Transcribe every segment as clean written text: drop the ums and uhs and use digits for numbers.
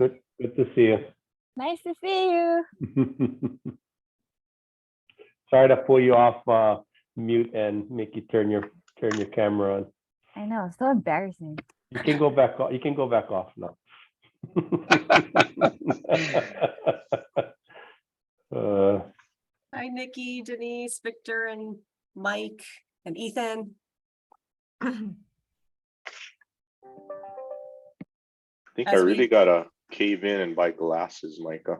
Good to see you. Nice to see you. Sorry to pull you off mute and make you turn your camera on. I know, so embarrassing. You can go back off. You can go back off now. Hi, Nikki, Denise, Victor, and Mike, and Ethan. I think I really gotta cave in and buy glasses, Micah.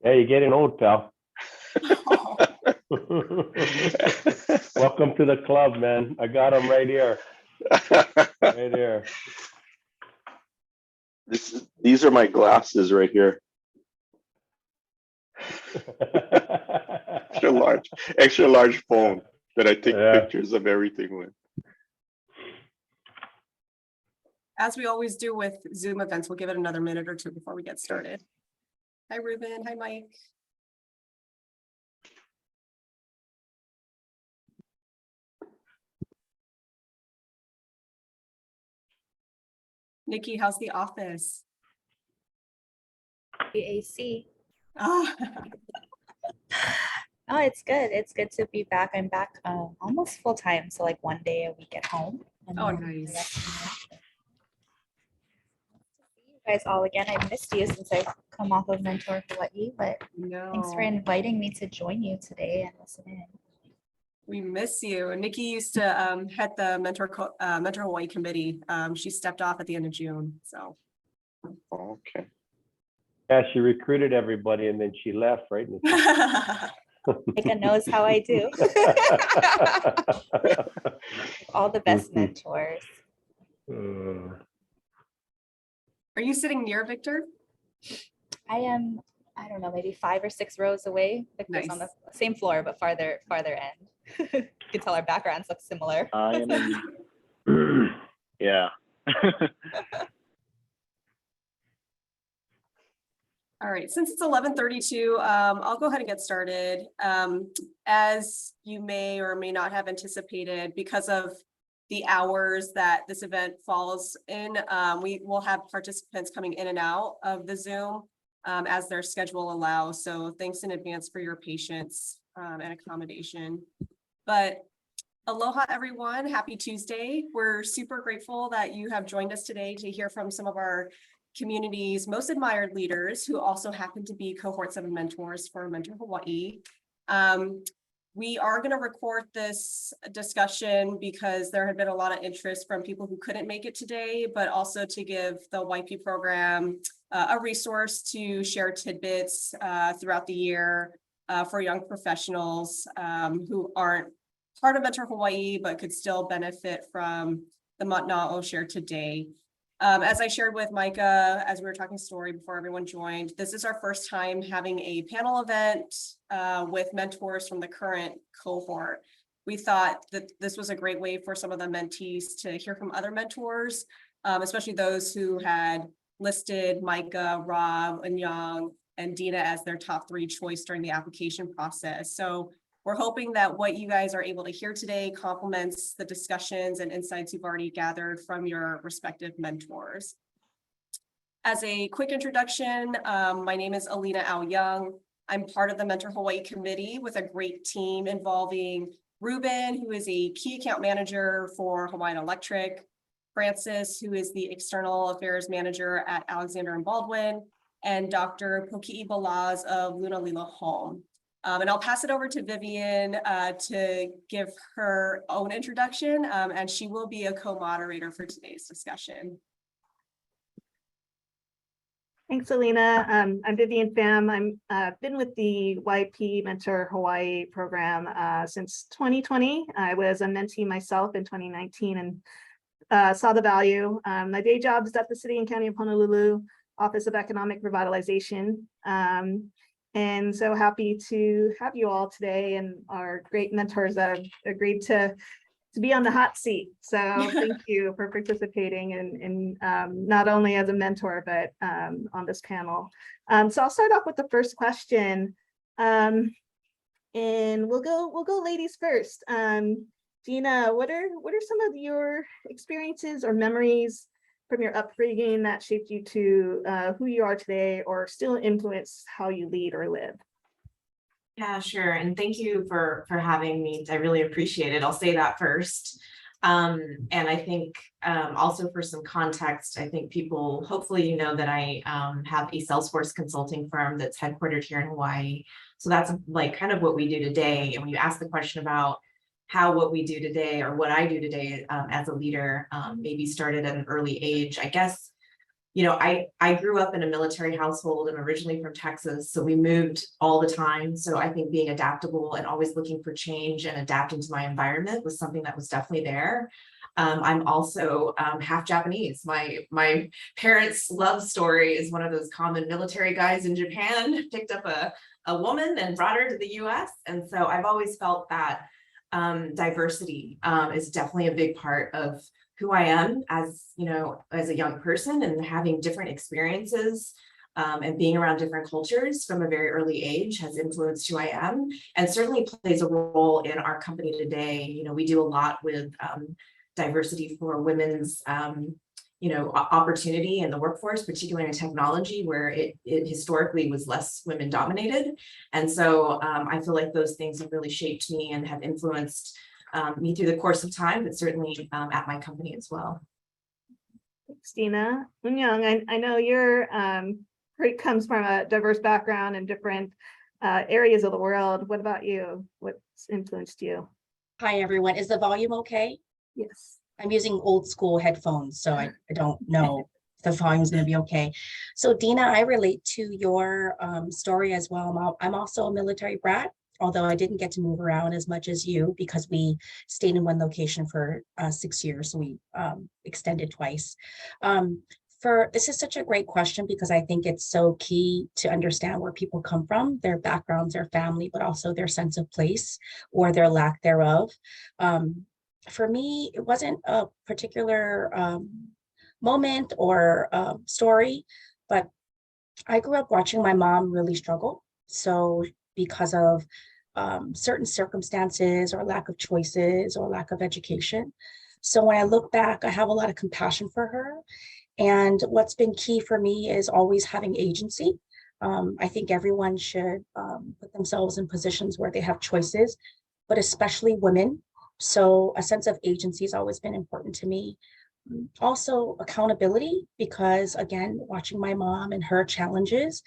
Yeah, you're getting old, pal. Welcome to the club, man. I got them right here. Right here. These are my glasses right here. Extra large phone that I take pictures of everything with. As we always do with Zoom events, we'll give it another minute or two before we get started. Hi, Ruben. Hi, Mike. Nikki, how's the office? The AC. Oh, Oh, it's good. It's good to be back. I'm back almost full time, so like one day a week at home. And oh, then the nice. rest of the month. See you guys all again. I missed you since I've come off of Mentor Hawaii, but thanks for inviting me to join you today and listen in. We miss you. Nikki used to head the Mentor Hawaii committee. She stepped off at the end of June. So. Okay. Yeah, she recruited everybody and then she left, right? Micah knows how I do. All the best mentors. Are you sitting near Victor? I am, I don't know, maybe 5 or 6 rows away. Victor's on the same floor, but farther end. You can tell our backgrounds look similar. I am in the, yeah. All right, since it's 11:32, I'll go ahead and get started. As you may or may not have anticipated, because of the hours that this event falls in, we will have participants coming in and out of the Zoom as their schedule allows. So thanks in advance for your patience and accommodation. But aloha, everyone. Happy Tuesday. We're super grateful that you have joined us today to hear from some of our community's most admired leaders who also happen to be cohort 7 mentors for Mentor Hawaii. We are going to record this discussion because there had been a lot of interest from people who couldn't make it today, but also to give the YP program a resource to share tidbits throughout the year for young professionals who aren't part of Mentor Hawaii, but could still benefit from the Matna'o shared today. As I shared with Micah, as we were talking story before everyone joined, this is our first time having a panel event with mentors from the current cohort. We thought that this was a great way for some of the mentees to hear from other mentors, especially those who had listed Micah, Rob, Anyang, and Dina as their top 3 choice during the application process. So we're hoping that what you guys are able to hear today complements the discussions and insights you've already gathered from your respective mentors. As a quick introduction, my name is Alina Ao-Young. I'm part of the Mentor Hawaii committee with a great team involving Ruben, who is a key account manager for Hawaiian Electric, Francis, who is the external affairs manager at Alexander and Baldwin, and Dr. Poki'i Balaz of Luna Lila Home. And I'll pass it over to Vivian to give her own introduction, and she will be a co-moderator for today's discussion. Thanks, Alina. I'm Vivian Pham. I've been with the YP Mentor Hawaii program since 2020. I was a mentee myself in 2019 and saw the value. My day job is at the City and County of Honolulu Office of Economic Revitalization. And so happy to have you all today and our great mentors that have agreed to be on the hot seat. So thank you for participating and not only as a mentor, but on this panel. So I'll start off with the first question. And we'll go ladies first. Dina, what are some of your experiences or memories from your upbringing that shaped you to who you are today or still influence how you lead or live? Yeah, sure. And thank you for having me. I really appreciate it. I'll say that first. And I think also for some context, I think people, hopefully, you know that I have a Salesforce consulting firm that's headquartered here in Hawaii. So that's like kind of what we do today. And when you ask the question about how what we do today or what I do today as a leader maybe started at an early age, I guess, you know, I grew up in a military household. I'm originally from Texas, so we moved all the time. So I think being adaptable and always looking for change and adapting to my environment was something that was definitely there. I'm also half Japanese. My parents' love story is one of those common military guys in Japan picked up a woman and brought her to the US. And so I've always felt that diversity is definitely a big part of who I am as, you know, as a young person, and having different experiences and being around different cultures from a very early age has influenced who I am, and certainly plays a role in our company today. You know, we do a lot with diversity for women's, you know, opportunity in the workforce, particularly in technology, where it historically was less women dominated. And so I feel like those things have really shaped me and have influenced me through the course of time, but certainly at my company as well. Thanks, Dina. Unyoung, I know you're comes from a diverse background in different areas of the world. What about you? What's influenced you? Hi, everyone. Is the volume okay? Yes. I'm using old school headphones, so I don't know if the volume's going to be okay. So Dina, I relate to your story as well. I'm also a military brat, although I didn't get to move around as much as you because we stayed in one location for 6 years. So we extended twice. This is such a great question because I think it's so key to understand where people come from, their backgrounds, their family, but also their sense of place or their lack thereof. For me, it wasn't a particular moment or story, but I grew up watching my mom really struggle. So because of certain circumstances or lack of choices or lack of education. So when I look back, I have a lot of compassion for her. And what's been key for me is always having agency. I think everyone should put themselves in positions where they have choices, but especially women. So a sense of agency has always been important to me. Also accountability, because again, watching my mom and her challenges.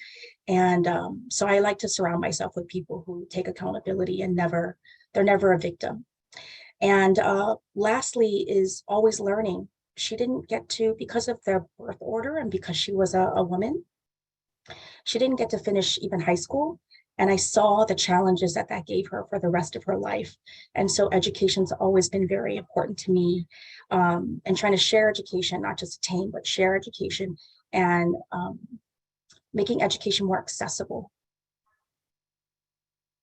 And so I like to surround myself with people who take accountability and they're never a victim. And lastly is always learning. She didn't get to, because of their birth order and because she was a woman, she didn't get to finish even high school. And I saw the challenges that gave her for the rest of her life. And so education's always been very important to me, and trying to share education, not just attain, but share education and making education more accessible.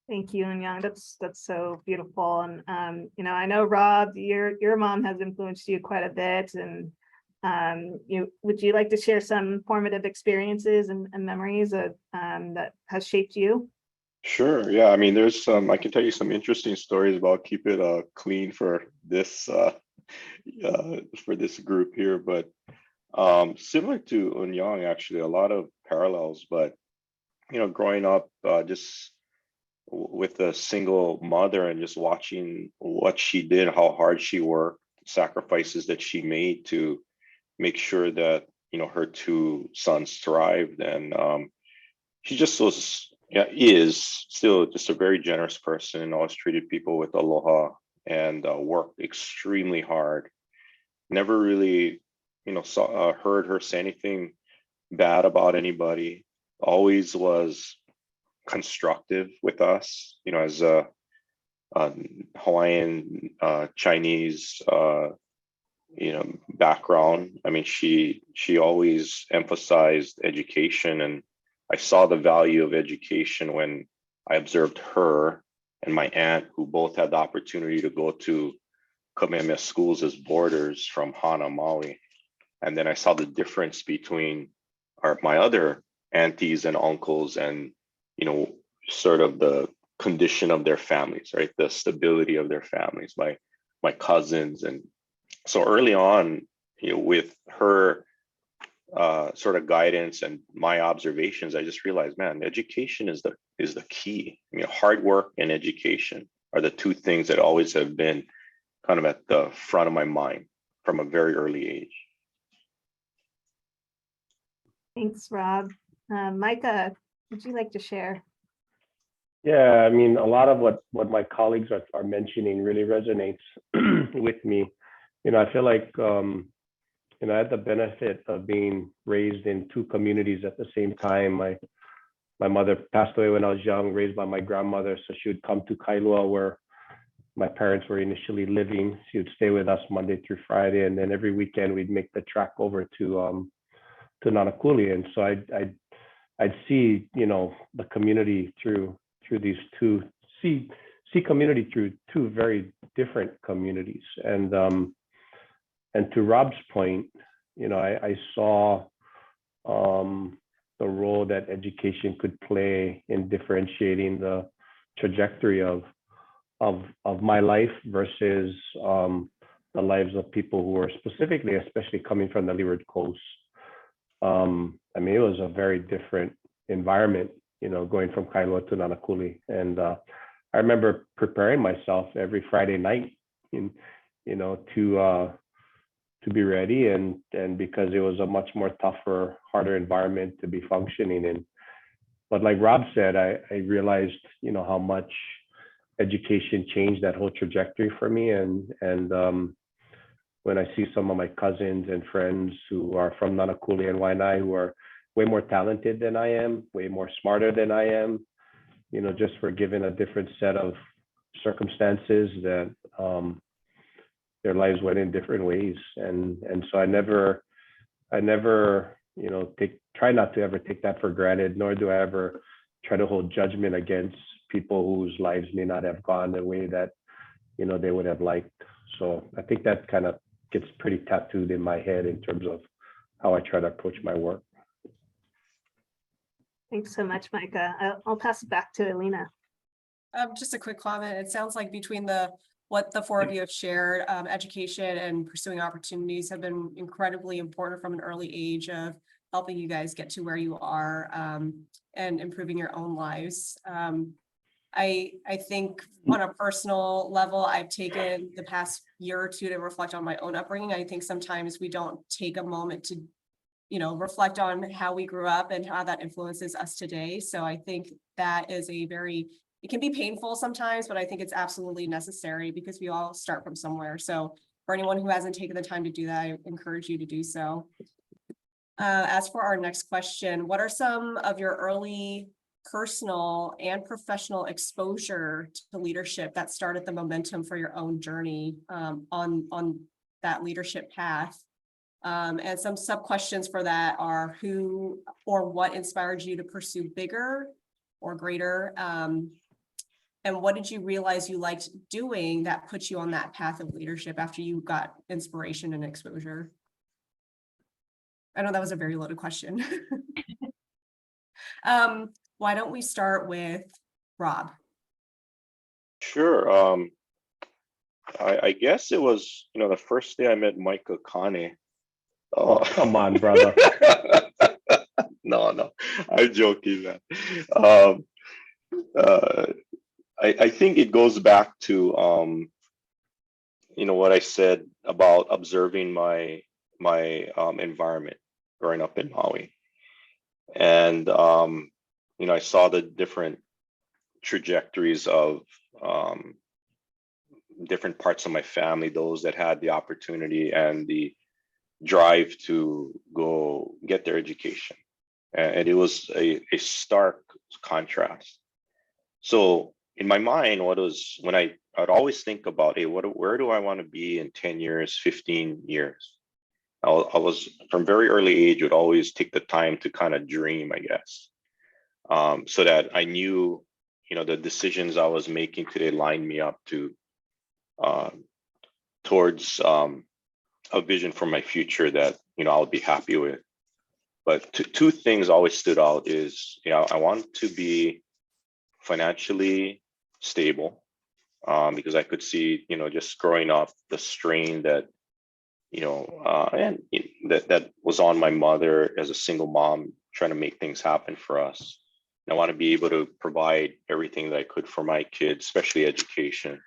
Thank you, Unyoung. That's so beautiful. And you know, I know Rob, your mom has influenced you quite a bit. And would you like to share some formative experiences and memories that has shaped you? Sure. Yeah. I mean, there's some, I can tell you some interesting stories about keep it clean for this group here, but similar to Unyoung, actually, a lot of parallels, but, you know, growing up just with a single mother and just watching what she did, how hard she worked, sacrifices that she made to make sure that, you know, her two sons thrived. And she just was, yeah, is still just a very generous person and always treated people with aloha and worked extremely hard. Never really, you know, heard her say anything bad about anybody. Always was constructive with us, you know, as a Hawaiian, Chinese, you know, background. I mean, she always emphasized education, and I saw the value of education when I observed her and my aunt, who both had the opportunity to go to Kamehameha schools as boarders from Hana, Maui. And then I saw the difference between my other aunties and uncles and, you know, sort of the condition of their families, right? The stability of their families, my cousins. And so early on, you know, with her sort of guidance and my observations, I just realized, man, education is the key. I mean, hard work and education are the two things that always have been kind of at the front of my mind from a very early age. Thanks, Rob. Micah, would you like to share? Yeah, I mean, a lot of what my colleagues are mentioning really resonates with me. You know, I feel like, you know, I had the benefit of being raised in two communities at the same time. My mother passed away when I was young, raised by my grandmother. So she would come to Kailua, where my parents were initially living. She would stay with us Monday through Friday. And then every weekend we'd make the trek over to Nanakuli. And so I'd see, you know, the community through these two, see community through two very different communities. And to Rob's point, you know, I saw the role that education could play in differentiating the trajectory of my life versus the lives of people who are specifically, especially coming from the Leeward Coast. I mean, it was a very different environment, you know, going from Kailua to Nanakuli. And I remember preparing myself every Friday night, you know, to be ready, and because it was a much more tougher, harder environment to be functioning in. But like Rob said, I realized, you know, how much education changed that whole trajectory for me. And when I see some of my cousins and friends who are from Nanakuli and Waianae, who are way more talented than I am, way more smarter than I am, you know, just for given a different set of circumstances, that their lives went in different ways. And so I never, you know, try not to ever take that for granted, nor do I ever try to hold judgment against people whose lives may not have gone the way that, you know, they would have liked. So I think that kind of gets pretty tattooed in my head in terms of how I try to approach my work. Thanks so much, Micah. I'll pass it back to Alina. Just a quick comment. It sounds like between what the four of you have shared, education and pursuing opportunities have been incredibly important from an early age of helping you guys get to where you are, and improving your own lives. I think on a personal level, I've taken the past year or two to reflect on my own upbringing. I think sometimes we don't take a moment to, you know, reflect on how we grew up and how that influences us today. So I think that is it can be painful sometimes, but I think it's absolutely necessary because we all start from somewhere. So for anyone who hasn't taken the time to do that, I encourage you to do so. As for our next question, what are some of your early personal and professional exposure to leadership that started the momentum for your own journey on that leadership path? And some sub questions for that are: who or what inspired you to pursue bigger or greater? And what did you realize you liked doing that put you on that path of leadership after you got inspiration and exposure? I know that was a very loaded question. Why don't we start with Rob? Sure. I guess it was, you know, the first day I met Micah Kane. Oh, come on, brother. No, I'm joking, man. I think it goes back to you know, what I said about observing my environment growing up in Maui. And you know, I saw the different trajectories of different parts of my family, those that had the opportunity and the drive to go get their education. And it was a stark contrast. So in my mind, when I'd always think about, hey, where do I want to be in 10 years, 15 years? I was from very early age, would always take the time to kind of dream, I guess, so that I knew, you know, the decisions I was making today lined me up to towards a vision for my future that, you know, I'll be happy with. But two things always stood out is, you know, I want to be financially stable, because I could see, you know, just growing up, the strain that, you know, and that was on my mother as a single mom trying to make things happen for us. And I want to be able to provide everything that I could for my kids, especially education.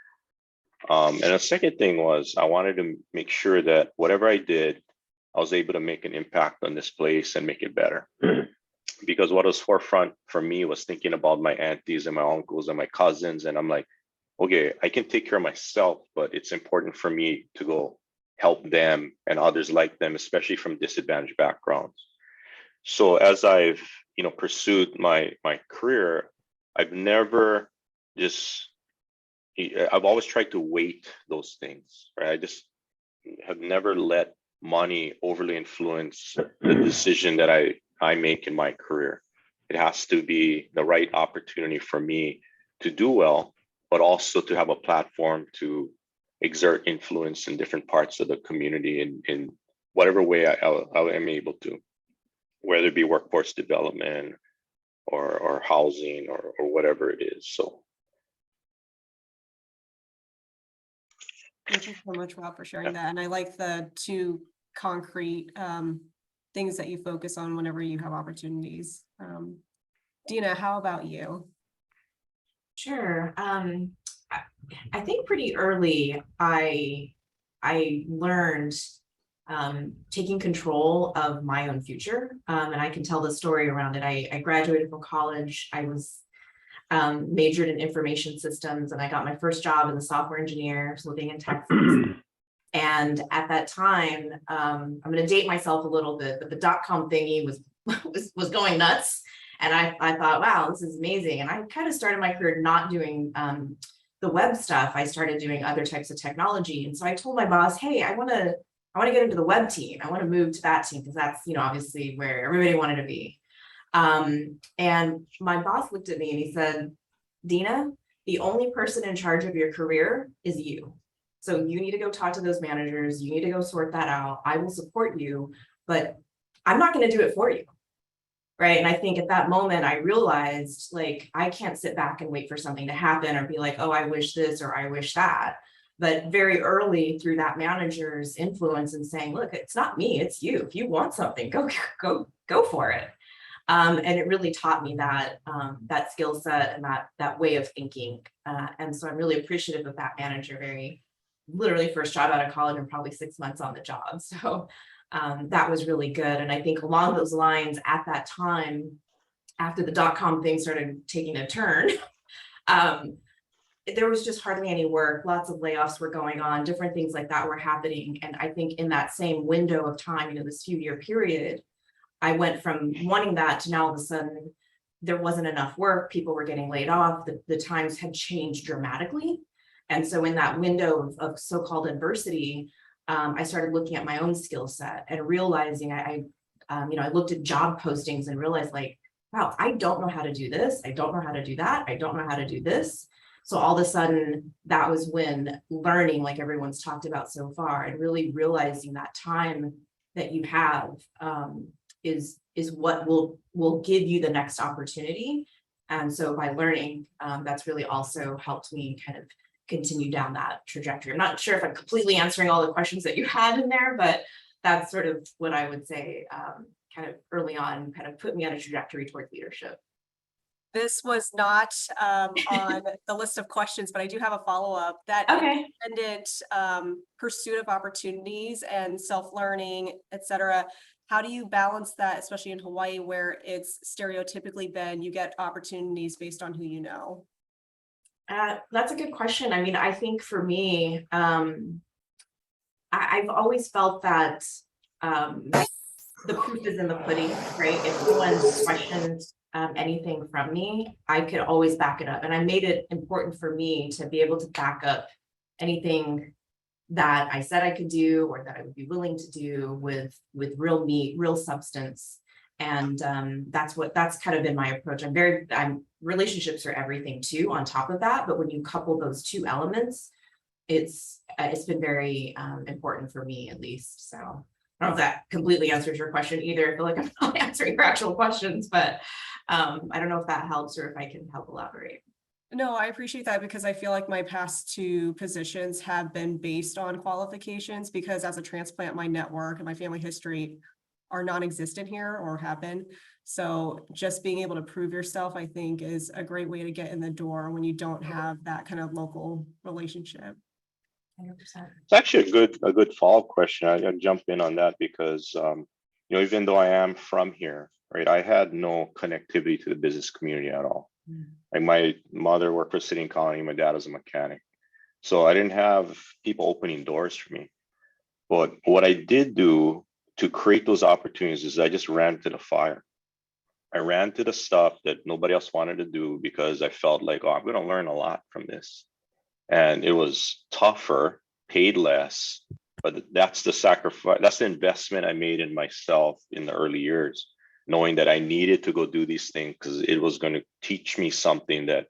And the second thing was I wanted to make sure that whatever I did, I was able to make an impact on this place and make it better. Because what was forefront for me was thinking about my aunties and my uncles and my cousins. And I'm like, okay, I can take care of myself, but it's important for me to go help them and others like them, especially from disadvantaged backgrounds. So as I've, pursued my career, I've never just, I've always tried to weight those things, right? I just have never let money overly influence the decision that I make in my career. It has to be the right opportunity for me to do well, but also to have a platform to exert influence in different parts of the community in whatever way I am able to, whether it be workforce development or housing or whatever it is. So Thank you so much, Rob, for sharing that. And I like the two concrete things that you focus on whenever you have opportunities. Dina, how about you? Sure. I think pretty early I learned taking control of my own future. And I can tell the story around it. I graduated from college. I was majored in information systems, and I got my first job as a software engineer. I was living in Texas. And at that time, I'm going to date myself a little bit, but the .com thingy was going nuts. And I thought, wow, this is amazing. And I kind of started my career not doing the web stuff. I started doing other types of technology. And so I told my boss, hey, I want to get into the web team. I want to move to that team because that's, obviously where everybody wanted to be. And my boss looked at me and he said, Dina, the only person in charge of your career is you. So you need to go talk to those managers. You need to go sort that out. I will support you, but I'm not going to do it for you. Right. And I think at that moment, I realized like, I can't sit back and wait for something to happen or be like, oh, I wish this or I wish that. But very early through that manager's influence and saying, look, it's not me, it's you. If you want something, go for it. And it really taught me that that skill set and that way of thinking. And so I'm really appreciative of that manager. Very literally first job out of college and probably 6 months on the job. So that was really good. And I think along those lines at that time, after the .com thing started taking a turn, there was just hardly any work. Lots of layoffs were going on, different things like that were happening. And I think in that same window of time, this few year period, I went from wanting that to now all of a sudden there wasn't enough work. People were getting laid off. The times had changed dramatically. And so in that window of so-called adversity, I started looking at my own skill set and realizing I looked at job postings and realized like, wow, I don't know how to do this. I don't know how to do that. I don't know how to do this. So all of a sudden, that was when learning, like everyone's talked about so far, and really realizing that time that you have is what will give you the next opportunity. And so by learning, that's really also helped me kind of continue down that trajectory. I'm not sure if I'm completely answering all the questions that you had in there, but that's sort of what I would say kind of early on kind of put me on a trajectory towards leadership. This was not on the list of questions, but I do have a follow-up. That independent pursuit of opportunities and self-learning, et cetera. How do you balance that, especially in Hawaii, where it's stereotypically been you get opportunities based on who you know? That's a good question. I mean, I think for me, I've always felt that the proof is in the pudding, right? If someone questioned anything from me, I could always back it up. And I made it important for me to be able to back up anything that I said I could do or that I would be willing to do with real meat, real substance. And that's kind of been my approach. Relationships are everything too on top of that. But when you couple those two elements, it's been very important for me at least. So I don't know if that completely answers your question either. I feel like I'm not answering your actual questions, but I don't know if that helps or if I can help elaborate. No, I appreciate that because I feel like my past two positions have been based on qualifications because as a transplant, my network and my family history are non-existent here or have been. So just being able to prove yourself, I think, is a great way to get in the door when you don't have that kind of local relationship. 100%. It's actually a good follow-up question. I jump in on that because you know, even though I am from here, right, I had no connectivity to the business community at all. Like my mother worked for City and Colony, my dad was a mechanic. So I didn't have people opening doors for me. But what I did do to create those opportunities is I just ran to the fire. I ran to the stuff that nobody else wanted to do because I felt like, oh, I'm going to learn a lot from this. And it was tougher, paid less, but that's the sacrifice, that's the investment I made in myself in the early years, knowing that I needed to go do these things because it was going to teach me something that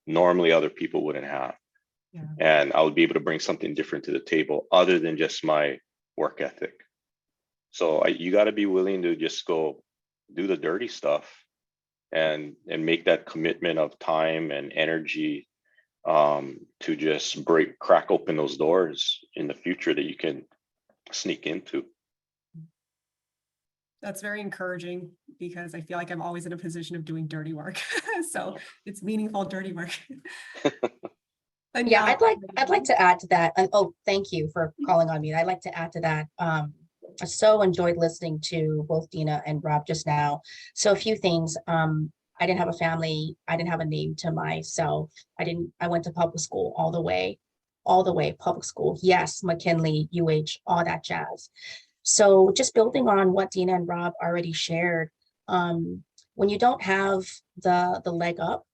normally other people wouldn't have. Yeah. And I would be able to bring something different to the table other than just my work ethic. So you got to be willing to just go do the dirty stuff and make that commitment of time and energy to just crack open those doors in the future that you can sneak into. That's very encouraging because I feel like I'm always in a position of doing dirty work. So it's meaningful dirty work. And Yeah, I'd like to add to that. And oh, thank you for calling on me. I'd like to add to that. I so enjoyed listening to both Dina and Rob just now. So a few things. I didn't have a family. I didn't have a name to myself. I went to public school all the way public school. Yes, McKinley, UH, all that jazz. So just building on what Dina and Rob already shared, when you don't have the leg up,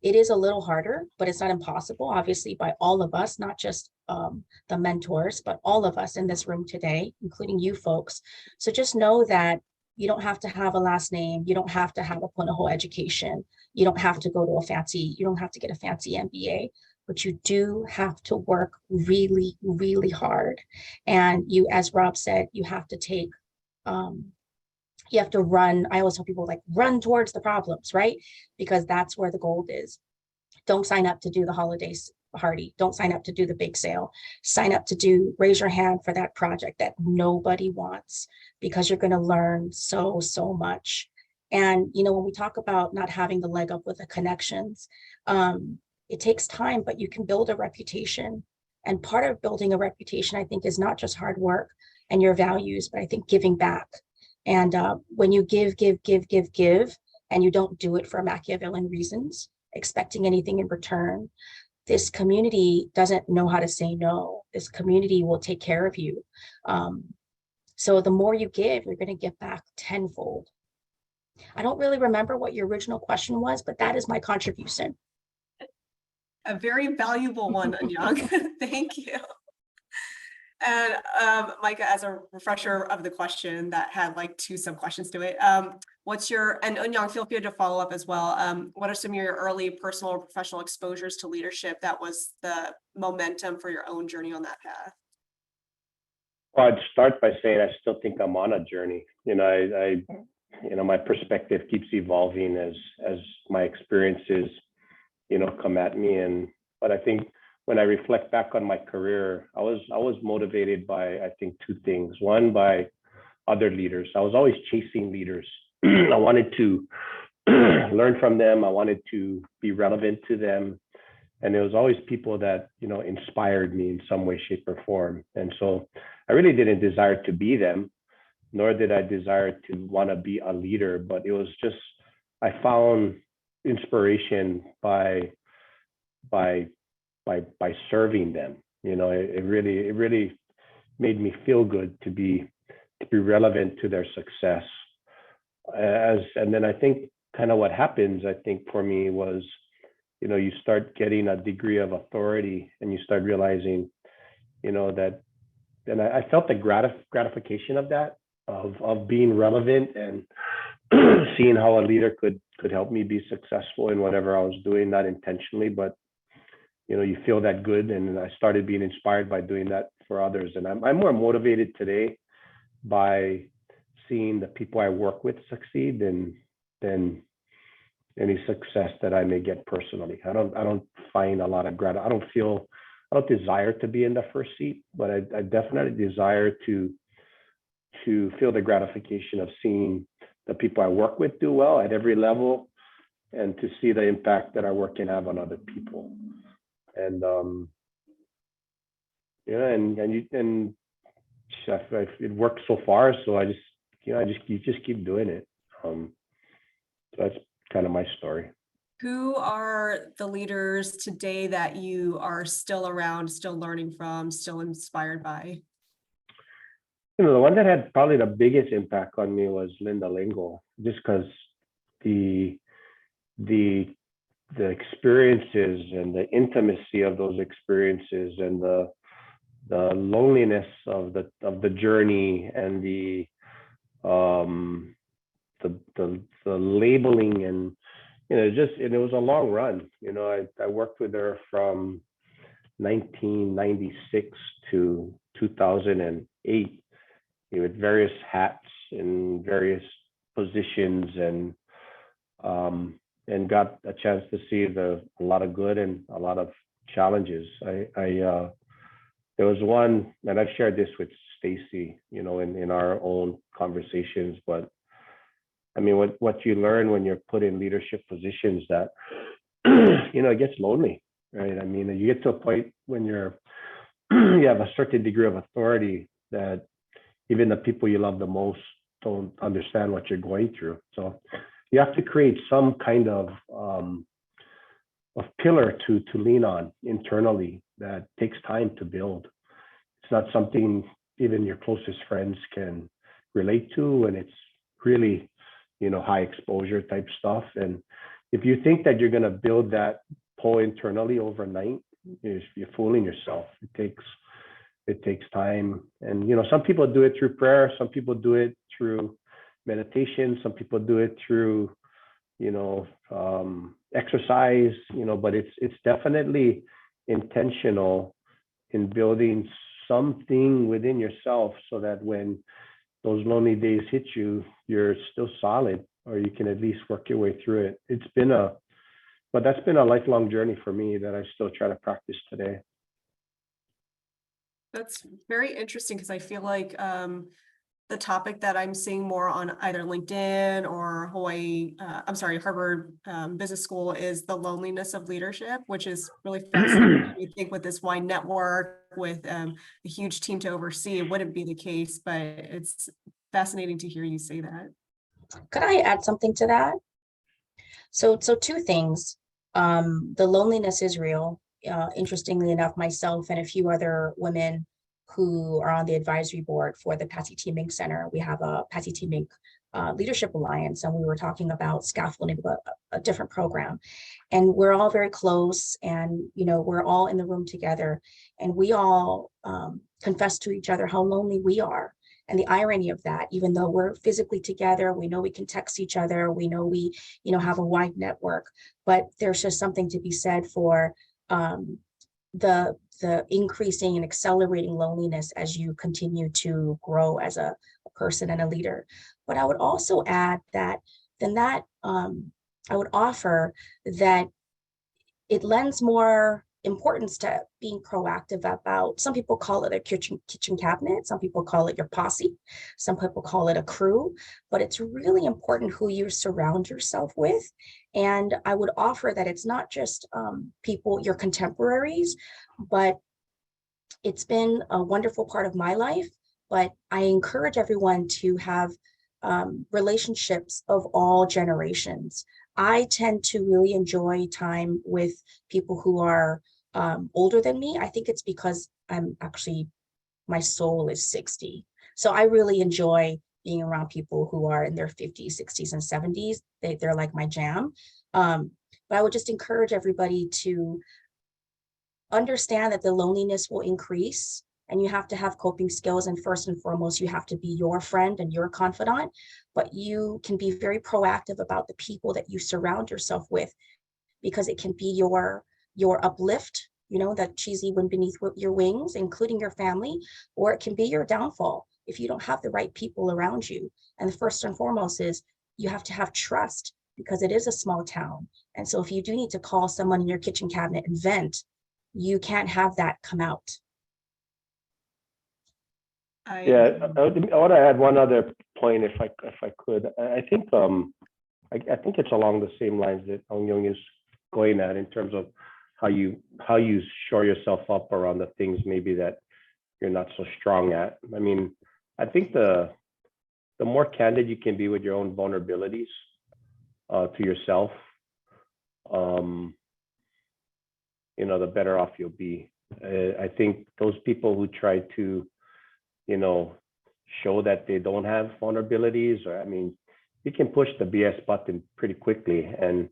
it is a little harder, but it's not impossible, obviously, by all of us, not just the mentors, but all of us in this room today, including you folks. So just know that you don't have to have a last name. You don't have to have a Punahou education. You don't have to go to you don't have to get a fancy MBA, but you do have to work really, really hard. And you, as Rob said, you have to take, you have to run. I always tell people, like, run towards the problems, right? Because that's where the gold is. Don't sign up to do the holidays party. Don't sign up to do the big sale. Sign up to raise your hand for that project that nobody wants, because you're going to learn so much. And, you know, when we talk about not having the leg up with the connections, it takes time, but you can build a reputation. And part of building a reputation, I think, is not just hard work and your values, but I think giving back. And when you give, and you don't do it for Machiavellian reasons, expecting anything in return, this community doesn't know how to say no. This community will take care of you. So the more you give, you're going to get back tenfold. I don't really remember what your original question was, but that is my contribution. A very valuable one, Young. Thank you. And Micah, as a refresher of the question that had like 2 sub-questions to it, what's your, and Unyang, feel free to follow up as well. What are some of your early personal or professional exposures to leadership that was the momentum for your own journey on that path? Well, I'd start by saying I still think I'm on a journey. You know, I my perspective keeps evolving as my experiences, come at me. But I think when I reflect back on my career, I was motivated by, I think, 2 things. One, by other leaders. I was always chasing leaders. I wanted to learn from them. I wanted to be relevant to them. And there was always people that, inspired me in some way, shape, or form. And so I really didn't desire to be them, nor did I desire to want to be a leader, but it was just, I found inspiration by serving them. It really made me feel good to be relevant to their success. And then I think kind of what happens, I think, for me was, you start getting a degree of authority and you start realizing, that, and I felt the gratification of that, of being relevant and seeing how a leader could help me be successful in whatever I was doing, not intentionally, but you feel that good. And I started being inspired by doing that for others. And I'm more motivated today by seeing the people I work with succeed than any success that I may get personally. I don't find a lot of I don't desire to be in the first seat, but I definitely desire to feel the gratification of seeing the people I work with do well at every level, and to see the impact that our work can have on other people. And yeah, and it worked so far, so I just you just keep doing it. So that's kind of my story. Who are the leaders today that you are still around, still learning from, still inspired by? The one that had probably the biggest impact on me was Lingo, just because the experiences and the intimacy of those experiences, and the loneliness of the journey, and the labeling, and it was a long run. I worked with her from 1996 to 2008 with various hats in various positions, and got a chance to see a lot of good and a lot of challenges. There was one, and I've shared this with Stacy, in our own conversations, but I mean, what you learn when you're put in leadership positions, that it gets lonely, right? I mean, you get to a point when you have a certain degree of authority that even the people you love the most don't understand what you're going through. So you have to create some kind of pillar to lean on internally that takes time to build. It's not something even your closest friends can relate to, and it's really, high exposure type stuff. And if you think that you're going to build that pull internally overnight, you're fooling yourself. It takes time. And some people do it through prayer, some people do it through meditation, some people do it through exercise, but it's definitely intentional in building something within yourself, so that when those lonely days hit you, you're still solid, or you can at least work your way through it. But that's been a lifelong journey for me that I still try to practice today. That's very interesting, because I feel like the topic that I'm seeing more on either LinkedIn or Harvard Business School is the loneliness of leadership, which is really fascinating. You think with this wide network, with a huge team to oversee, it wouldn't be the case, but it's fascinating to hear you say that. Could I add something to that? So two things. The loneliness is real. Interestingly enough, myself and a few other women who are on the advisory board for the Patsy T. Mink Center, we have a Patsy T. Mink Leadership Alliance, and we were talking about scaffolding a different program. And we're all very close, and we're all in the room together, and we all confess to each other how lonely we are. And the irony of that, even though we're physically together, we know we can text each other, we know we have a wide network, but there's just something to be said for the increasing and accelerating loneliness as you continue to grow as a person and a leader. But I would also add that I would offer that it lends more importance to being proactive about, some people call it a kitchen cabinet, some people call it your posse, some people call it a crew, but it's really important who you surround yourself with. And I would offer that it's not just people, your contemporaries, but it's been a wonderful part of my life. But I encourage everyone to have relationships of all generations. I tend to really enjoy time with people who are older than me. I think it's because my soul is 60. So I really enjoy being around people who are in their 50s, 60s, and 70s. They're like my jam. But I would just encourage everybody to understand that the loneliness will increase, and you have to have coping skills. And first and foremost, you have to be your friend and your confidant, but you can be very proactive about the people that you surround yourself with, because it can be your uplift, that cheesy wind beneath your wings, including your family, or it can be your downfall if you don't have the right people around you. And the first and foremost is you have to have trust because it is a small town. And so if you do need to call someone in your kitchen cabinet and vent, you can't have that come out. Yeah, I want to add one other point if I could. I think I think it's along the same lines that Ong Young is going at in terms of how you shore yourself up around the things maybe that you're not so strong at. I mean, I think the more candid you can be with your own vulnerabilities to yourself, you know, the better off you'll be. I think those people who try to, you know, show that they don't have vulnerabilities, or I mean, you can push the BS button pretty quickly, and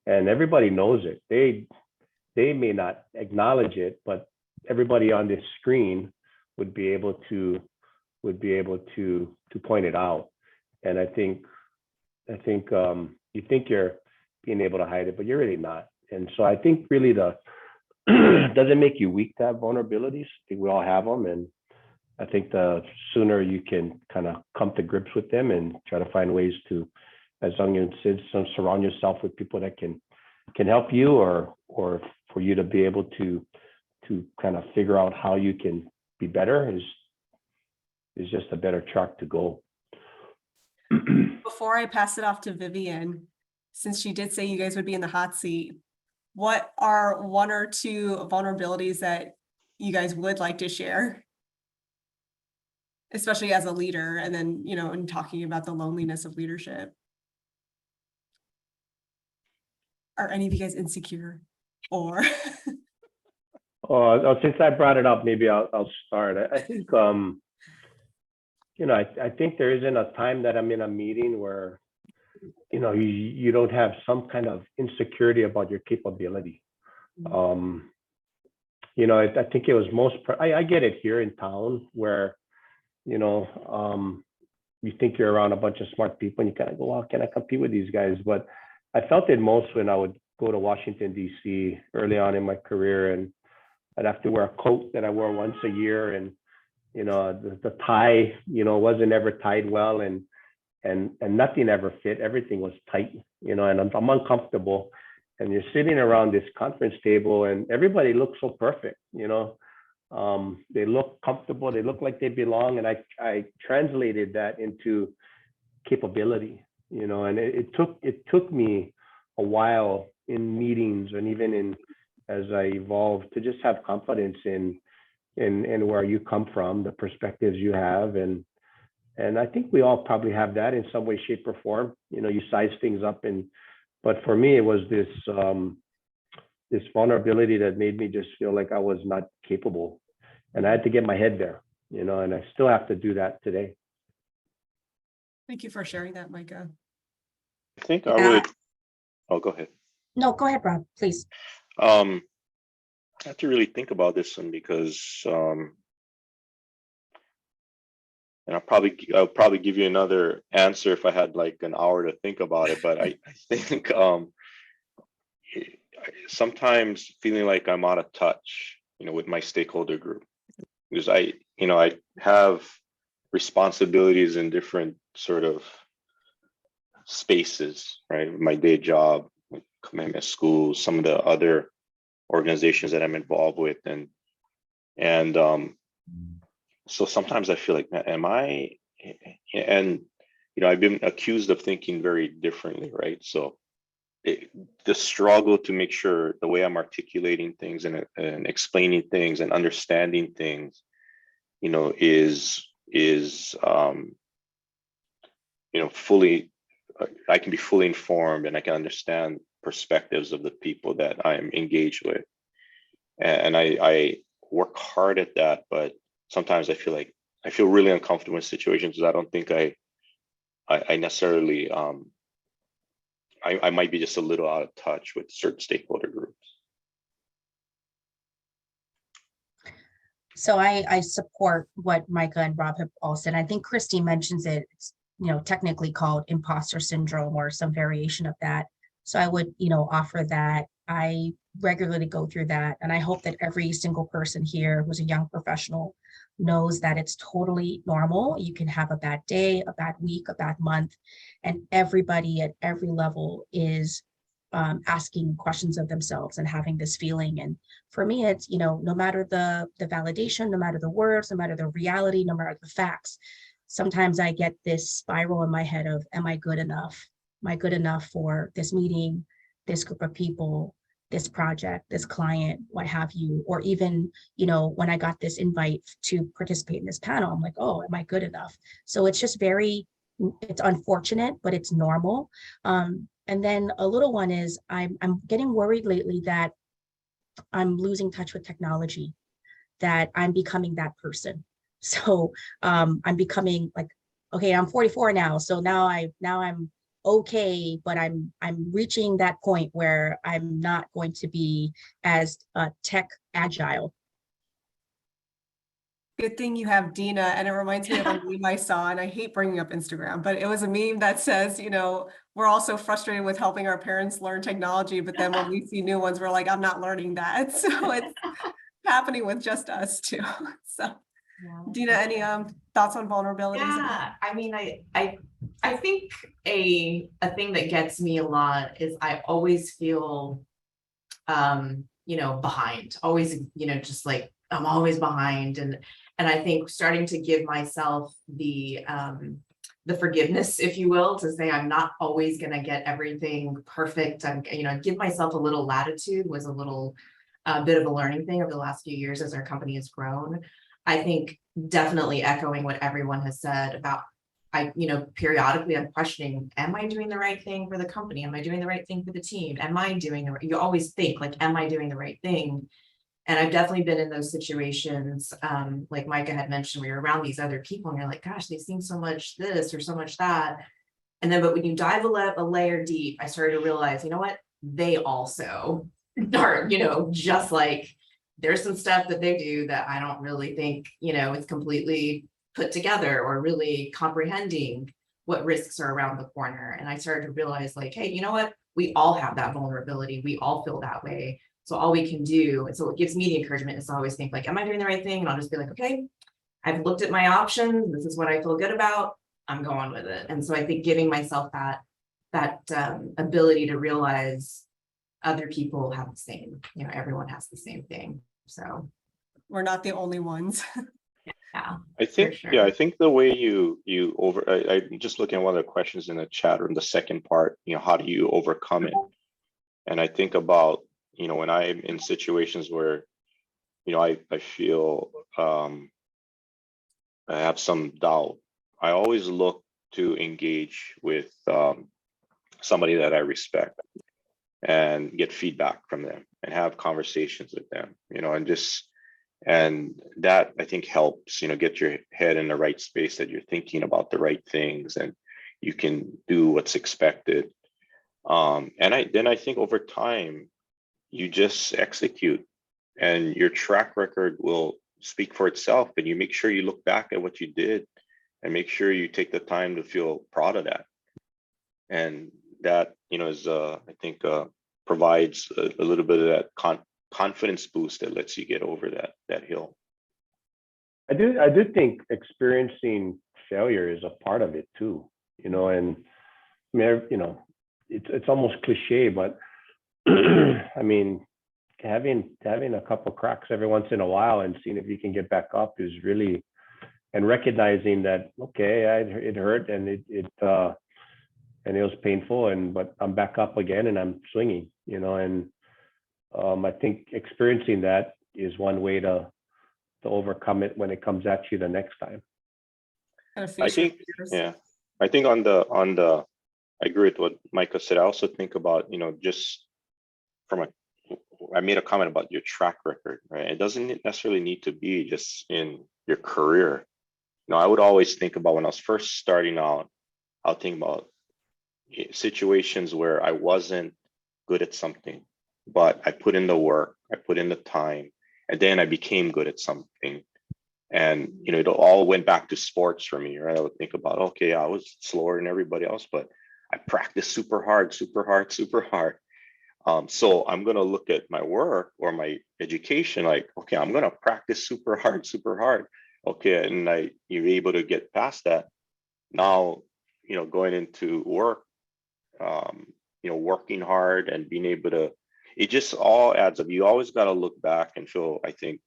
everybody knows it. They may not acknowledge it, but everybody on this screen would be able to point it out. And I think you think you're being able to hide it, but you're really not. And so I think really doesn't make you weak to have vulnerabilities. I think we all have them, and I think the sooner you can kind of come to grips with them and try to find ways to, as Onion said, surround yourself with people that can help you, or for you to be able to kind of figure out how you can be better is just a better track to go. Before I pass it off to Vivian, since she did say you guys would be in the hot seat, what are one or two vulnerabilities that you guys would like to share? Especially as a leader, and then, you know, in talking about the loneliness of leadership. Are any of you guys insecure? Or Since I brought it up, maybe I'll start. I think you know, I think there isn't a time that I'm in a meeting where, you know, you don't have some kind of insecurity about your capability. You know, I think it was I get it here in town where, you know, you think you're around a bunch of smart people and you kind of go, well, can I compete with these guys? But I felt it most when I would go to Washington, D.C. early on in my career, and I'd have to wear a coat that I wore once a year, and you know, the tie, you know, wasn't ever tied well, and nothing ever fit. Everything was tight, you know, and I'm uncomfortable. And you're sitting around this conference table, and everybody looks so perfect, you know. They look comfortable. They look like they belong, and I translated that into capability, you know. And it took me a while in meetings, and even as I evolved, to just have confidence in where you come from, the perspectives you have, and I think we all probably have that in some way, shape, or form. You know, you size things up, but for me, it was this vulnerability that made me just feel like I was not capable, and I had to get my head there, you know, and I still have to do that today. thank you for sharing that, Micah. I think I would. Oh, go ahead. No, go ahead, Rob, please. I have to really think about this one because, and I'll probably give you another answer if I had like an hour to think about it. But I think sometimes feeling like I'm out of touch, you know, with my stakeholder group, because I have responsibilities in different sort of spaces, right? My day job, commitment schools, some of the other organizations that I'm involved with, and so sometimes I feel like, man, am I? And you know, I've been accused of thinking very differently, right? So the struggle to make sure the way I'm articulating things and explaining things and understanding things, you know, is you know, fully, I can be fully informed and I can understand perspectives of the people that I'm engaged with, and I work hard at that. But sometimes I feel really uncomfortable in situations because I don't think I necessarily I might be just a little out of touch with certain stakeholder groups. So I support what Micah and Rob have all said. I think Christy mentions it. It's, you know, technically called imposter syndrome or some variation of that. So I would, you know, offer that. I regularly go through that, and I hope that every single person here who's a young professional knows that it's totally normal. You can have a bad day, a bad week, a bad month, and everybody at every level is asking questions of themselves and having this feeling. And for me, it's, no matter the validation, no matter the words, no matter the reality, no matter the facts, sometimes I get this spiral in my head of, am I good enough? Am I good enough for this meeting, this group of people, this project, this client, what have you? Or even, when I got this invite to participate in this panel, I'm like, oh, am I good enough? So it's just it's unfortunate, but it's normal. And then a little one is I'm getting worried lately that I'm losing touch with technology, that I'm becoming that person. So I'm becoming like, okay, I'm 44 now. So now I'm okay, but I'm reaching that point where I'm not going to be as tech agile. Good thing you have Dina, and it reminds me of a meme I saw, and I hate bringing up Instagram, but it was a meme that says, we're all so frustrated with helping our parents learn technology, but then when we see new ones, we're like, I'm not learning that. So it's happening with just us too. So Dina, any thoughts on vulnerabilities? Yeah, I mean, I think a thing that gets me a lot is I always feel behind, always, just like I'm always behind. And I think starting to give myself the forgiveness, if you will, to say I'm not always gonna get everything perfect. Give myself a little latitude was a bit of a learning thing over the last few years as our company has grown. I think definitely echoing what everyone has said about, periodically I'm questioning, am I doing the right thing for the company? Am I doing the right thing for the team? Am I doing the right, you always think like, am I doing the right thing? And I've definitely been in those situations. Like Micah had mentioned, we were around these other people and you're like, gosh, they seem so much this or so much that. And then, but when you dive a layer deep, I started to realize, you know what? They also are, just like, there's some stuff that they do that I don't really think, is completely put together or really comprehending what risks are around the corner. And I started to realize like, hey, you know what? We all have that vulnerability. We all feel that way. So all we can do, and so it gives me the encouragement is to always think like, am I doing the right thing? And I'll just be like, okay, I've looked at my options. This is what I feel good about. I'm going with it. And so I think giving myself that ability to realize other people have the same, everyone has the same thing. So We're not the only ones. yeah, I think, sure. yeah, I think the way I'm just looking at one of the questions in the chat or in the second part, how do you overcome it? And I think about, when I'm in situations where, I feel I have some doubt, I always look to engage with somebody that I respect and get feedback from them and have conversations with them, and that I think helps, get your head in the right space, that you're thinking about the right things and you can do what's expected. And I think over time, you just execute and your track record will speak for itself, and you make sure you look back at what you did and make sure you take the time to feel proud of that. And that, is, I think, provides a little bit of that confidence boost that lets you get over that hill. I do think experiencing failure is a part of it too, and I mean, it's almost cliche, but I mean, having a couple cracks every once in a while and seeing if you can get back up is really, and recognizing that, okay, it hurt and it was painful, but I'm back up again and I'm swinging, and I think experiencing that is one way to overcome it when it comes at you the next time. I think, yeah, I think I agree with what Micah said. I also think about, just I made a comment about your track record, right? It doesn't necessarily need to be just in your career. I would always think about when I was first starting out, I'll think about situations where I wasn't good at something, but I put in the work, I put in the time, and then I became good at something. And, it all went back to sports for me, right? I would think about, okay, I was slower than everybody else, but I practiced super hard. So I'm going to look at my work or my education like, okay, I'm going to practice super hard. Okay. And you're able to get past that. Now going into work, working hard and being able to, it just all adds up. You always got to look back and feel, I think,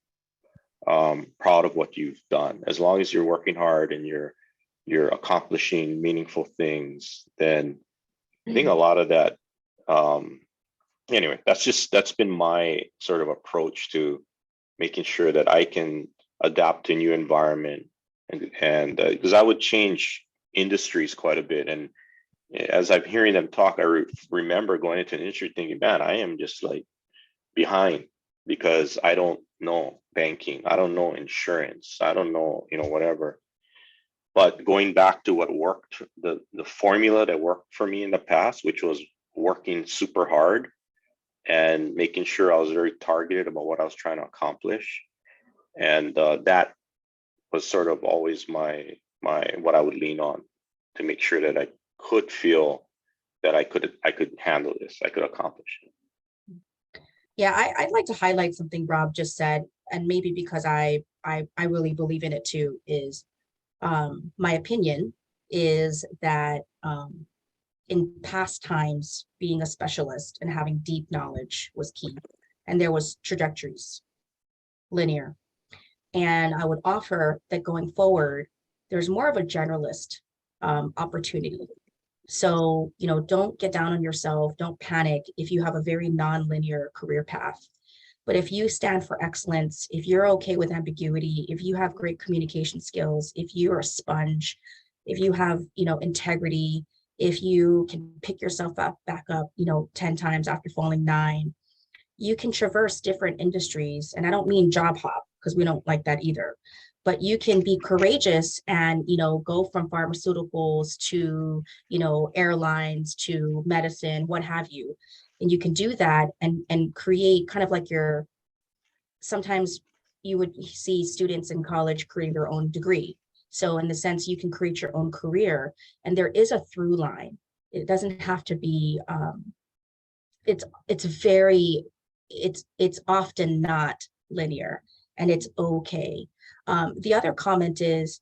proud of what you've done. As long as you're working hard and you're accomplishing meaningful things, then I think a lot of that, anyway, that's been my sort of approach to making sure that I can adapt to new environment, and because I would change industries quite a bit. And as I'm hearing them talk, I remember going into an industry thinking, man, I am just like behind because I don't know banking, I don't know insurance, I don't know, whatever. But going back to what worked, the formula that worked for me in the past, which was working super hard and making sure I was very targeted about what I was trying to accomplish. And that was sort of always my what I would lean on to make sure that I could feel that I could handle this, I could accomplish it. Yeah, I'd like to highlight something Rob just said, and maybe because I really believe in it too, is my opinion is that in past times, being a specialist and having deep knowledge was key. And there was trajectories, linear. And I would offer that going forward, there's more of a generalist opportunity. So, don't get down on yourself. Don't panic if you have a very non-linear career path. But if you stand for excellence, if you're okay with ambiguity, if you have great communication skills, if you're a sponge, if you have, integrity, if you can pick yourself back up, 10 times after falling 9, you can traverse different industries. And I don't mean job hop, because we don't like that either. But you can be courageous and, go from pharmaceuticals to, airlines to medicine, what have you. And you can do that and create kind of like sometimes you would see students in college create their own degree. So in the sense you can create your own career, and there is a through line. It doesn't have to be, it's often not linear, and it's okay. The other comment is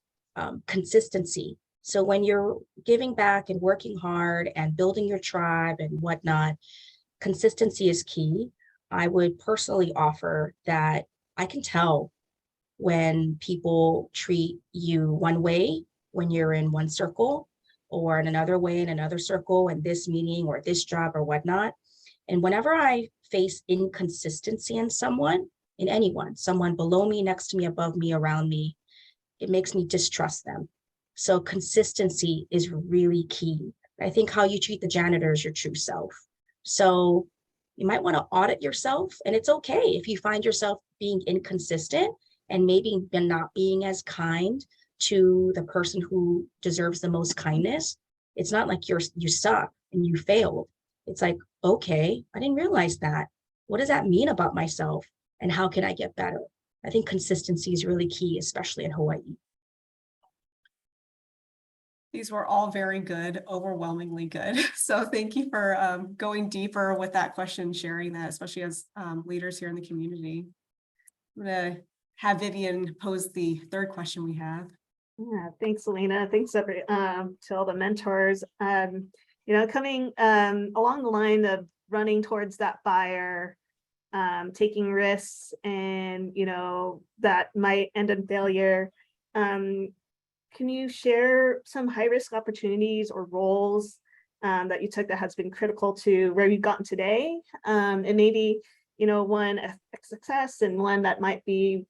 consistency. So when you're giving back and working hard and building your tribe and whatnot, consistency is key. I would personally offer that I can tell when people treat you one way when you're in one circle, or in another way in another circle, and this meeting or this job or whatnot. And whenever I face inconsistency in someone, in anyone, someone below me, next to me, above me, around me, it makes me distrust them. So consistency is really key. I think how you treat the janitor is your true self. So you might want to audit yourself, and it's okay if you find yourself being inconsistent and maybe not being as kind to the person who deserves the most kindness. It's not like you suck and you failed. It's like, okay, I didn't realize that. What does that mean about myself? And how can I get better? I think consistency is really key, especially in Hawaii. These were all very good, overwhelmingly good. So thank you for going deeper with that question, sharing that, especially as leaders here in the community. I'm gonna have Vivian pose the third question we have. Yeah, thanks, Selena. Thanks to all the mentors. Coming along the line of running towards that fire, taking risks, and that might end in failure. Can you share some high-risk opportunities or roles that you took that has been critical to where you've gotten today? And maybe, one a success and one that might be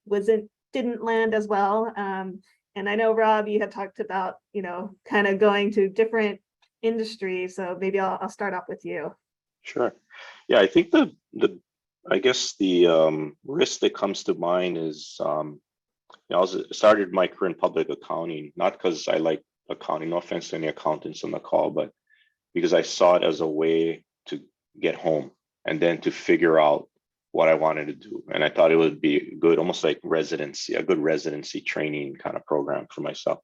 didn't land as well. And I know, Rob, you had talked about, kind of going to different industries. So maybe I'll start off with you. Sure. Yeah, I think the risk that comes to mind is I started my career in public accounting, not because I like accounting, no offense to any accountants on the call, but because I saw it as a way to get home and then to figure out what I wanted to do. And I thought it would be good, almost like residency, a good residency training kind of program for myself.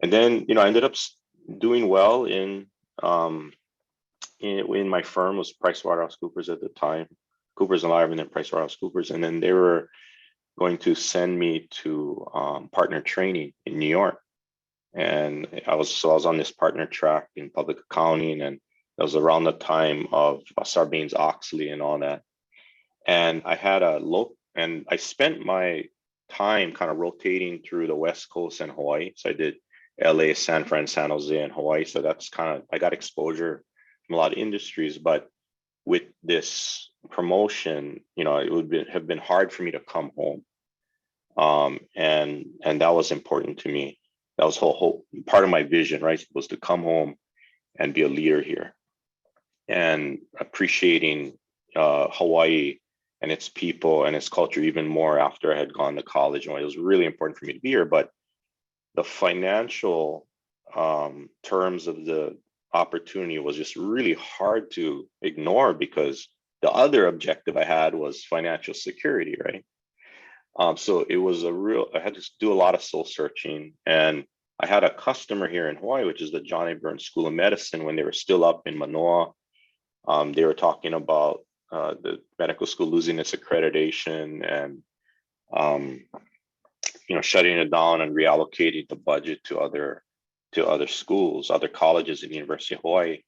And then, I ended up doing well in my firm. Was PricewaterhouseCoopers at the time, Coopers & Lybrand, and then PricewaterhouseCoopers. And then they were going to send me to partner training in New York. And I was on this partner track in public accounting, and that was around the time of Sarbanes-Oxley and all that. And I had and I spent my time kind of rotating through the West Coast and Hawaii. So I did LA, San Fran, San Jose, and Hawaii. So that's kind of, I got exposure from a lot of industries, but with this promotion, you know, it would have been hard for me to come home. And that was important to me. That was whole part of my vision, right? Was to come home and be a leader here, and appreciating Hawaii and its people and its culture even more after I had gone to college. And it was really important for me to be here. But the financial terms of the opportunity was just really hard to ignore, because the other objective I had was financial security, right? So it was I had to do a lot of soul searching. And I had a customer here in Hawaii, which is the John A. Burns School of Medicine, when they were still up in Manoa. They were talking about the medical school losing its accreditation and you know, shutting it down and reallocating the budget to other schools, other colleges in the University of Hawaii.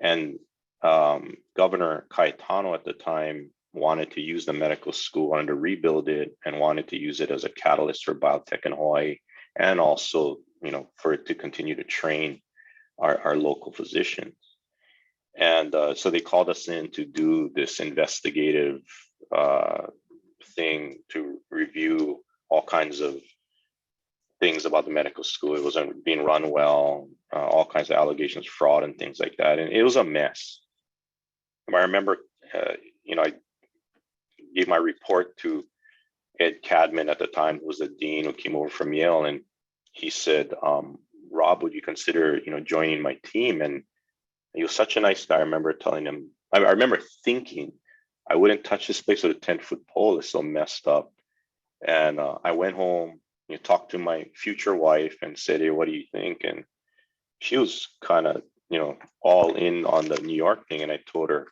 And Governor Cayetano at the time wanted to use the medical school, wanted to rebuild it, and wanted to use it as a catalyst for biotech in Hawaii, and also, you know, for it to continue to train our local physicians. And so they called us in to do this investigative thing to review all kinds of things about the medical school. It wasn't being run well, all kinds of allegations, fraud and things like that. And it was a mess. I remember, you know, I gave my report to Ed Cadman at the time, who was the dean, who came over from Yale, and he said, Rob, would you consider, you know, joining my team? And he was such a nice guy. I remember telling him, I remember thinking, I wouldn't touch this place with a 10-foot pole. It's so messed up. And I went home, you know, talked to my future wife and said, hey, what do you think? And she was kind of, you know, all in on the New York thing. And I told her,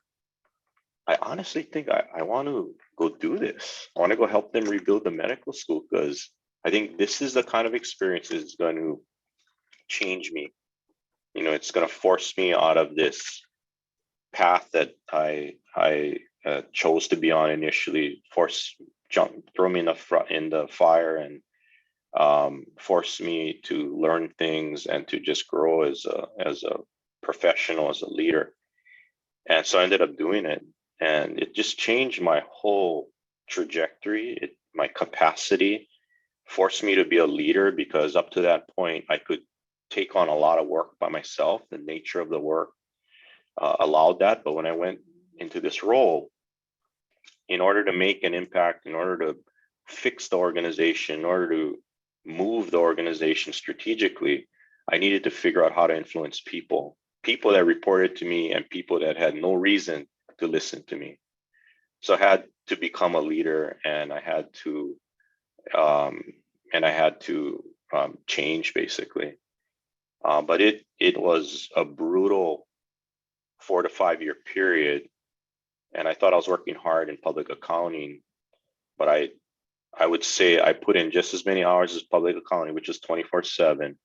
I honestly think I want to go do this. I want to go help them rebuild the medical school, because I think this is the kind of experience that's going to change me. You know, it's going to force me out of this path that I chose to be on initially, throw me in the fire, and force me to learn things and to just grow as a professional, as a leader. And so I ended up doing it, and it just changed my whole trajectory. My capacity forced me to be a leader, because up to that point I could take on a lot of work by myself. The nature of the work allowed that. But when I went into this role, in order to make an impact, in order to fix the organization, in order to move the organization strategically, I needed to figure out how to influence people that reported to me and people that had no reason to listen to me. So I had to become a leader, and I had to change, basically. But it was a brutal 4 to 5 year period. And I thought I was working hard in public accounting, but I would say I put in just as many hours as public accounting, which is 24/7.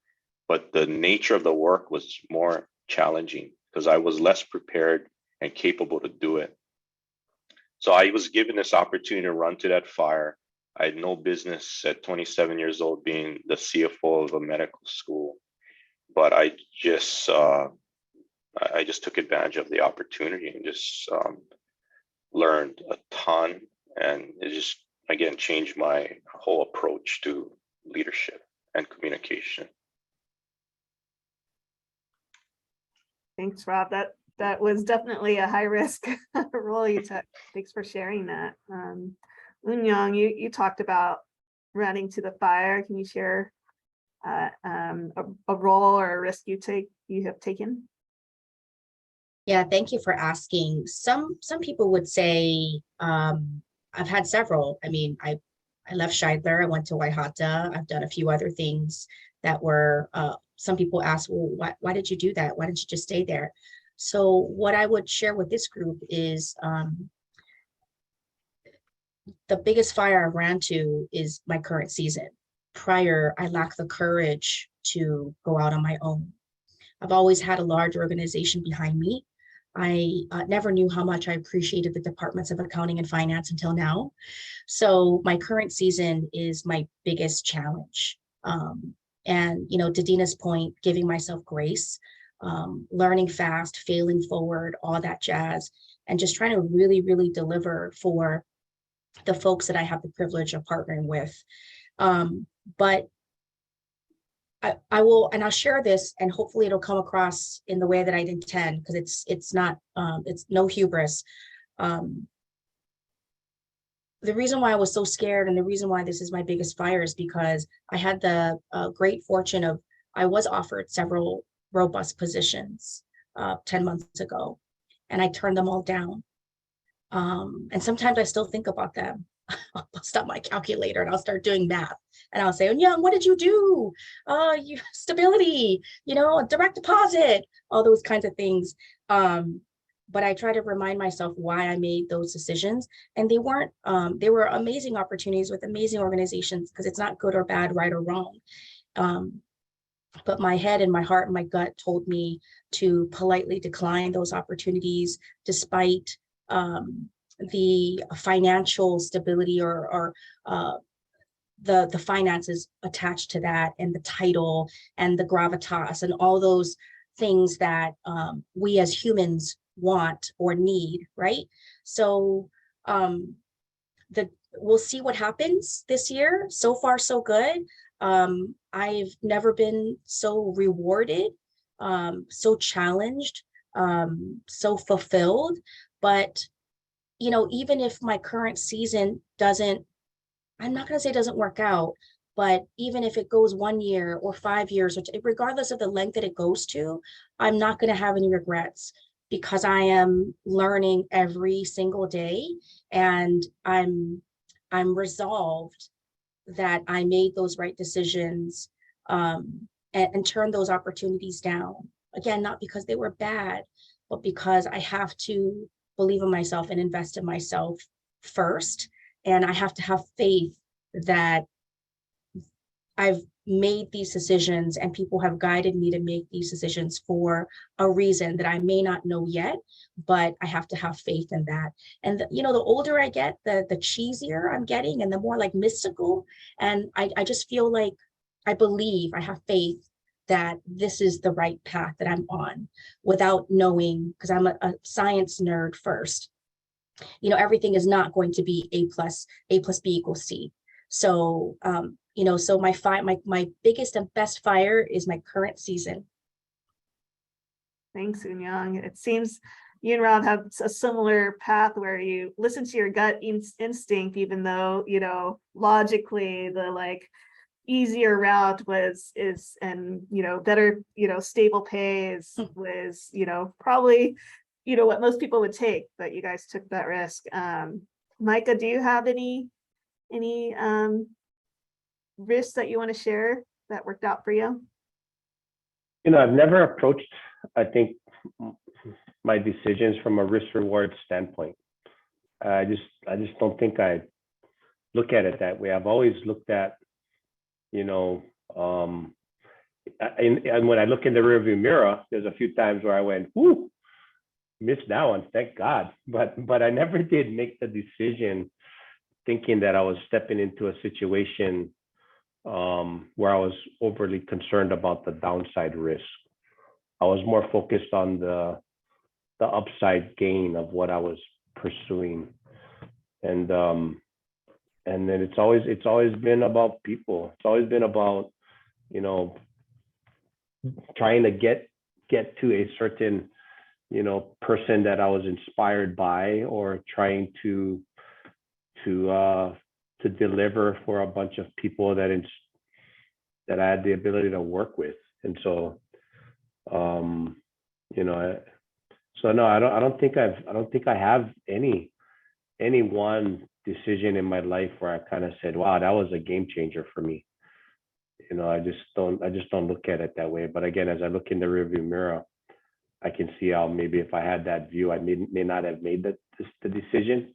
But the nature of the work was more challenging, because I was less prepared and capable to do it. So I was given this opportunity to run to that fire. I had no business at 27 years old being the CFO of a medical school, but I just took advantage of the opportunity and just learned a ton, and it just, again, changed my whole approach to leadership and communication. Thanks, Rob. That was definitely a high risk role you took. Thanks for sharing that. Eun-Young, you talked about running to the fire. Can you share a role or a risk you have taken? Yeah, thank you for asking. Some people would say I've had several. I mean, I left Scheidler, I went to Waihata. I've done a few other things that were, some people ask, well, why did you do that? Why didn't you just stay there? So what I would share with this group is the biggest fire I ran to is my current season. prior, I lacked the courage to go out on my own. I've always had a large organization behind me. I never knew how much I appreciated the departments of accounting and finance until now. So my current season is my biggest challenge. And, you know, to Dina's point, giving myself grace, learning fast, failing forward, all that jazz, and just trying to really, really deliver for the folks that I have the privilege of partnering with. But I will, and I'll share this, and hopefully it'll come across in the way that I intend, because it's not, it's no hubris. The reason why I was so scared, and the reason why this is my biggest fire, is because I had the great fortune of, I was offered several robust positions 10 months ago, and I turned them all down. And sometimes I still think about them. I'll bust out my calculator and I'll start doing math, and I'll say, "Oh, Young, what did you do? You stability, you know, direct deposit, all those kinds of things." But I try to remind myself why I made those decisions, and they weren't. They were amazing opportunities with amazing organizations, because it's not good or bad, right or wrong. But my head and my heart and my gut told me to politely decline those opportunities, despite the financial stability or the finances attached to that, and the title and the gravitas and all those things that we as humans want or need, right? So we'll see what happens this year. So far, so good. I've never been so rewarded, so challenged, so fulfilled. But, you know, even if my current season doesn't, I'm not going to say it doesn't work out, but even if it goes 1 year or 5 years, or regardless of the length that it goes to, I'm not going to have any regrets, because I am learning every single day, and I'm resolved that I made those right decisions, and turned those opportunities down. Again, not because they were bad, but because I have to believe in myself and invest in myself first. And I have to have faith that I've made these decisions, and people have guided me to make these decisions for a reason that I may not know yet, but I have to have faith in that. And you know, the older I get, the cheesier I'm getting, and the more like mystical. And I just feel like I believe, I have faith that this is the right path that I'm on, without knowing, because I'm a science nerd first. You know, everything is not going to be A plus B equals C. So, you know, so my biggest and best fire is my current season. Thanks, Young. It seems you and Rob have a similar path, where you listen to your gut instinct, even though, you know, logically the like easier route and, you know, better, you know, stable pay was, you know, probably, you know, what most people would take, but you guys took that risk. Micah, do you have any risks that you want to share that worked out for you? You know, I've never approached, I think, my decisions from a risk reward standpoint. I just don't think I look at it that way. I've always looked at, you know, and when I look in the rearview mirror, there's a few times where I went, "Whoo, missed that one, thank God." But I never did make the decision thinking that I was stepping into a situation where I was overly concerned about the downside risk. I was more focused on the upside gain of what I was pursuing. And then it's always been about people. It's always been about, you know, trying to get to a certain, you know, person that I was inspired by, or trying to deliver for a bunch of people that I had the ability to work with. And so, you know, so no, I don't think I have any one decision in my life where I kind of said, "Wow, that was a game changer for me." You know, I just don't look at it that way. But again, as I look in the rearview mirror, I can see how maybe if I had that view, I may not have made the decision.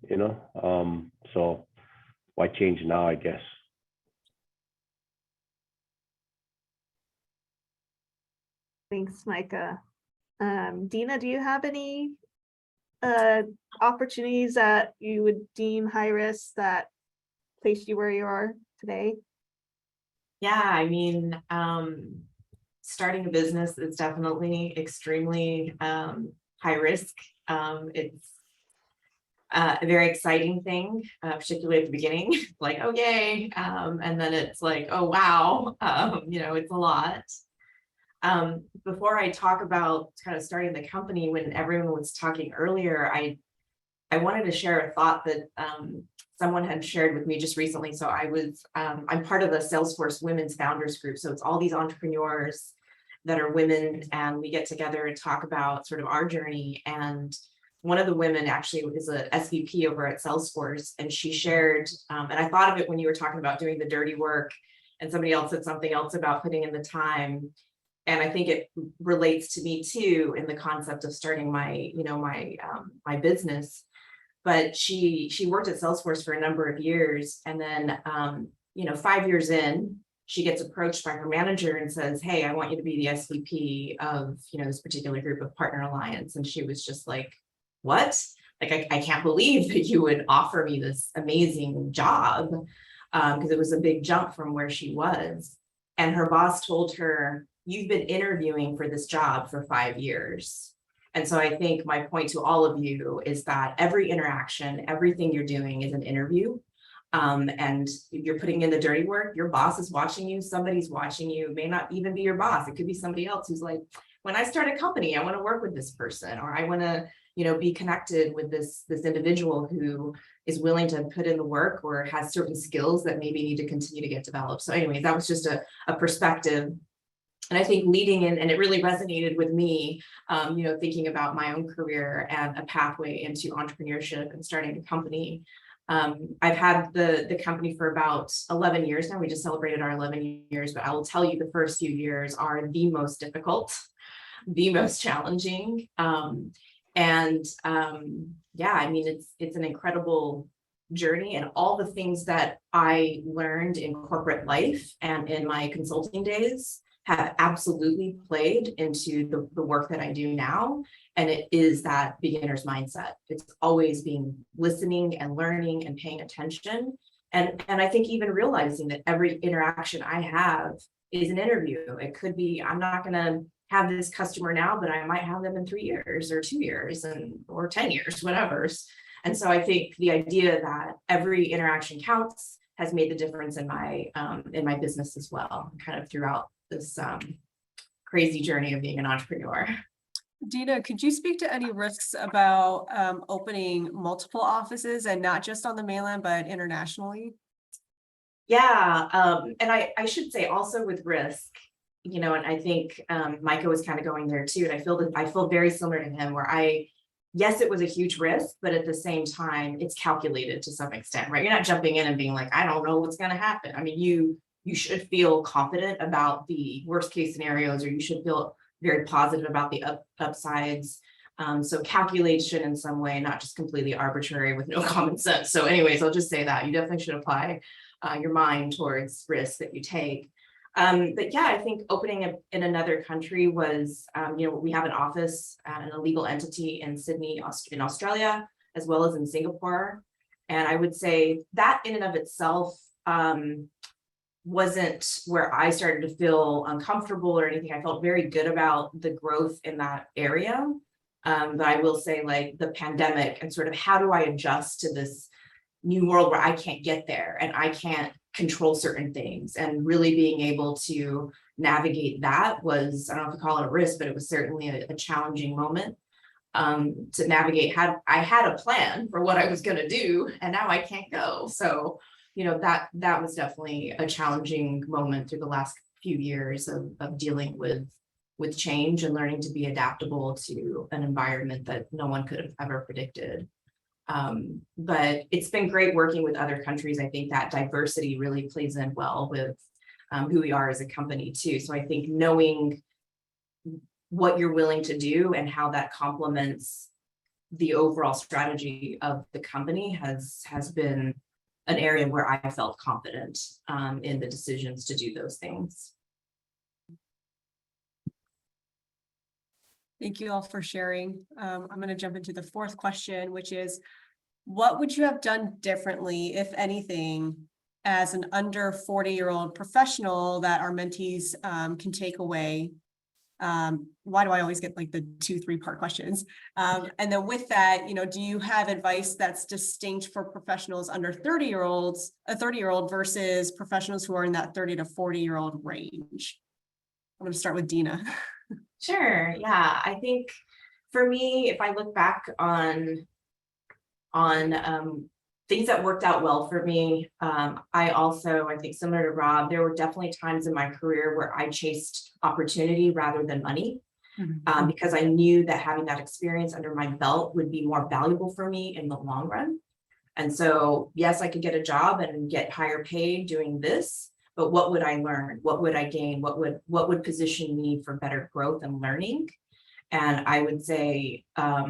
You know, so why change now, I guess. Thanks, Micah. Dina, do you have any opportunities that you would deem high risk that placed you where you are today? Yeah, I mean, starting a business is definitely extremely high risk. It's a very exciting thing, particularly at the beginning, like, oh, yay. And then it's like, oh, wow, it's a lot. Before I talk about kind of starting the company, when everyone was talking earlier, I wanted to share a thought that someone had shared with me just recently. So I'm part of the Salesforce Women's Founders Group. So it's all these entrepreneurs that are women, and we get together and talk about sort of our journey. And one of the women actually is a SVP over at Salesforce, and she shared, and I thought of it when you were talking about doing the dirty work, and somebody else said something else about putting in the time. And I think it relates to me too, in the concept of starting my business. But she worked at Salesforce for a number of years, and then 5 years in, she gets approached by her manager and says, "Hey, I want you to be the SVP of this particular group of partner alliance." And she was just like, "What? Like, I can't believe that you would offer me this amazing job," because it was a big jump from where she was. And her boss told her, "You've been interviewing for this job for 5 years." And so I think my point to all of you is that every interaction, everything you're doing is an interview. And you're putting in the dirty work. Your boss is watching you. Somebody's watching you. It may not even be your boss. It could be somebody else who's like, when I start a company, I want to work with this person, or I want to, be connected with this individual who is willing to put in the work or has certain skills that maybe need to continue to get developed. So anyway, that was just a perspective. And I think leading in, and it really resonated with me, thinking about my own career and a pathway into entrepreneurship and starting a company. I've had the company for about 11 years now. We just celebrated our 11 years, but I will tell you the first few years are the most difficult, the most challenging. It's an incredible journey, and all the things that I learned in corporate life and in my consulting days have absolutely played into the work that I do now. And it is that beginner's mindset. It's always being listening and learning and paying attention. And I think even realizing that every interaction I have is an interview. It could be, I'm not going to have this customer now, but I might have them in 3 years or 2 years or 10 years, whatever. And so I think the idea that every interaction counts has made the difference in my business as well, kind of throughout this crazy journey of being an entrepreneur. Dina, could you speak to any risks about opening multiple offices, and not just on the mainland, but internationally? Yeah, and I should say also with risk, and I think Micah was kind of going there too. And I feel very similar to him, where yes, it was a huge risk, but at the same time, it's calculated to some extent, right? You're not jumping in and being like, I don't know what's going to happen. I mean, you should feel confident about the worst case scenarios, or you should feel very positive about the upsides. So calculation in some way, not just completely arbitrary with no common sense. So anyways, I'll just say that you definitely should apply your mind towards risks that you take. But yeah, I think opening in another country was, we have an office and a legal entity in Sydney, in Australia, as well as in Singapore. And I would say that in and of itself wasn't where I started to feel uncomfortable or anything. I felt very good about the growth in that area. But I will say, like, the pandemic and sort of how do I adjust to this new world where I can't get there and I can't control certain things, and really being able to navigate that was, I don't know if you call it a risk, but it was certainly a challenging moment to navigate. I had a plan for what I was going to do, and now I can't go. So, that was definitely a challenging moment through the last few years of dealing with change and learning to be adaptable to an environment that no one could have ever predicted. But it's been great working with other countries. I think that diversity really plays in well with who we are as a company too. So I think knowing what you're willing to do and how that complements the overall strategy of the company has been an area where I felt confident in the decisions to do those things. Thank you all for sharing. I'm going to jump into the fourth question, which is, what would you have done differently, if anything, as an under 40-year-old professional that our mentees can take away? Why do I always get like the 2-3-part questions? And then with that, do you have advice that's distinct for professionals under 30-year-olds, a 30-year-old versus professionals who are in that 30 to 40-year-old range? I'm going to start with Dina. Sure. Yeah. I think for me, if I look back on things that worked out well for me, I think similar to Rob, there were definitely times in my career where I chased opportunity rather than money, because I knew that having that experience under my belt would be more valuable for me in the long run. And so, yes, I could get a job and get higher paid doing this, but what would I learn? What would I gain? What would position me for better growth and learning? And I would say, I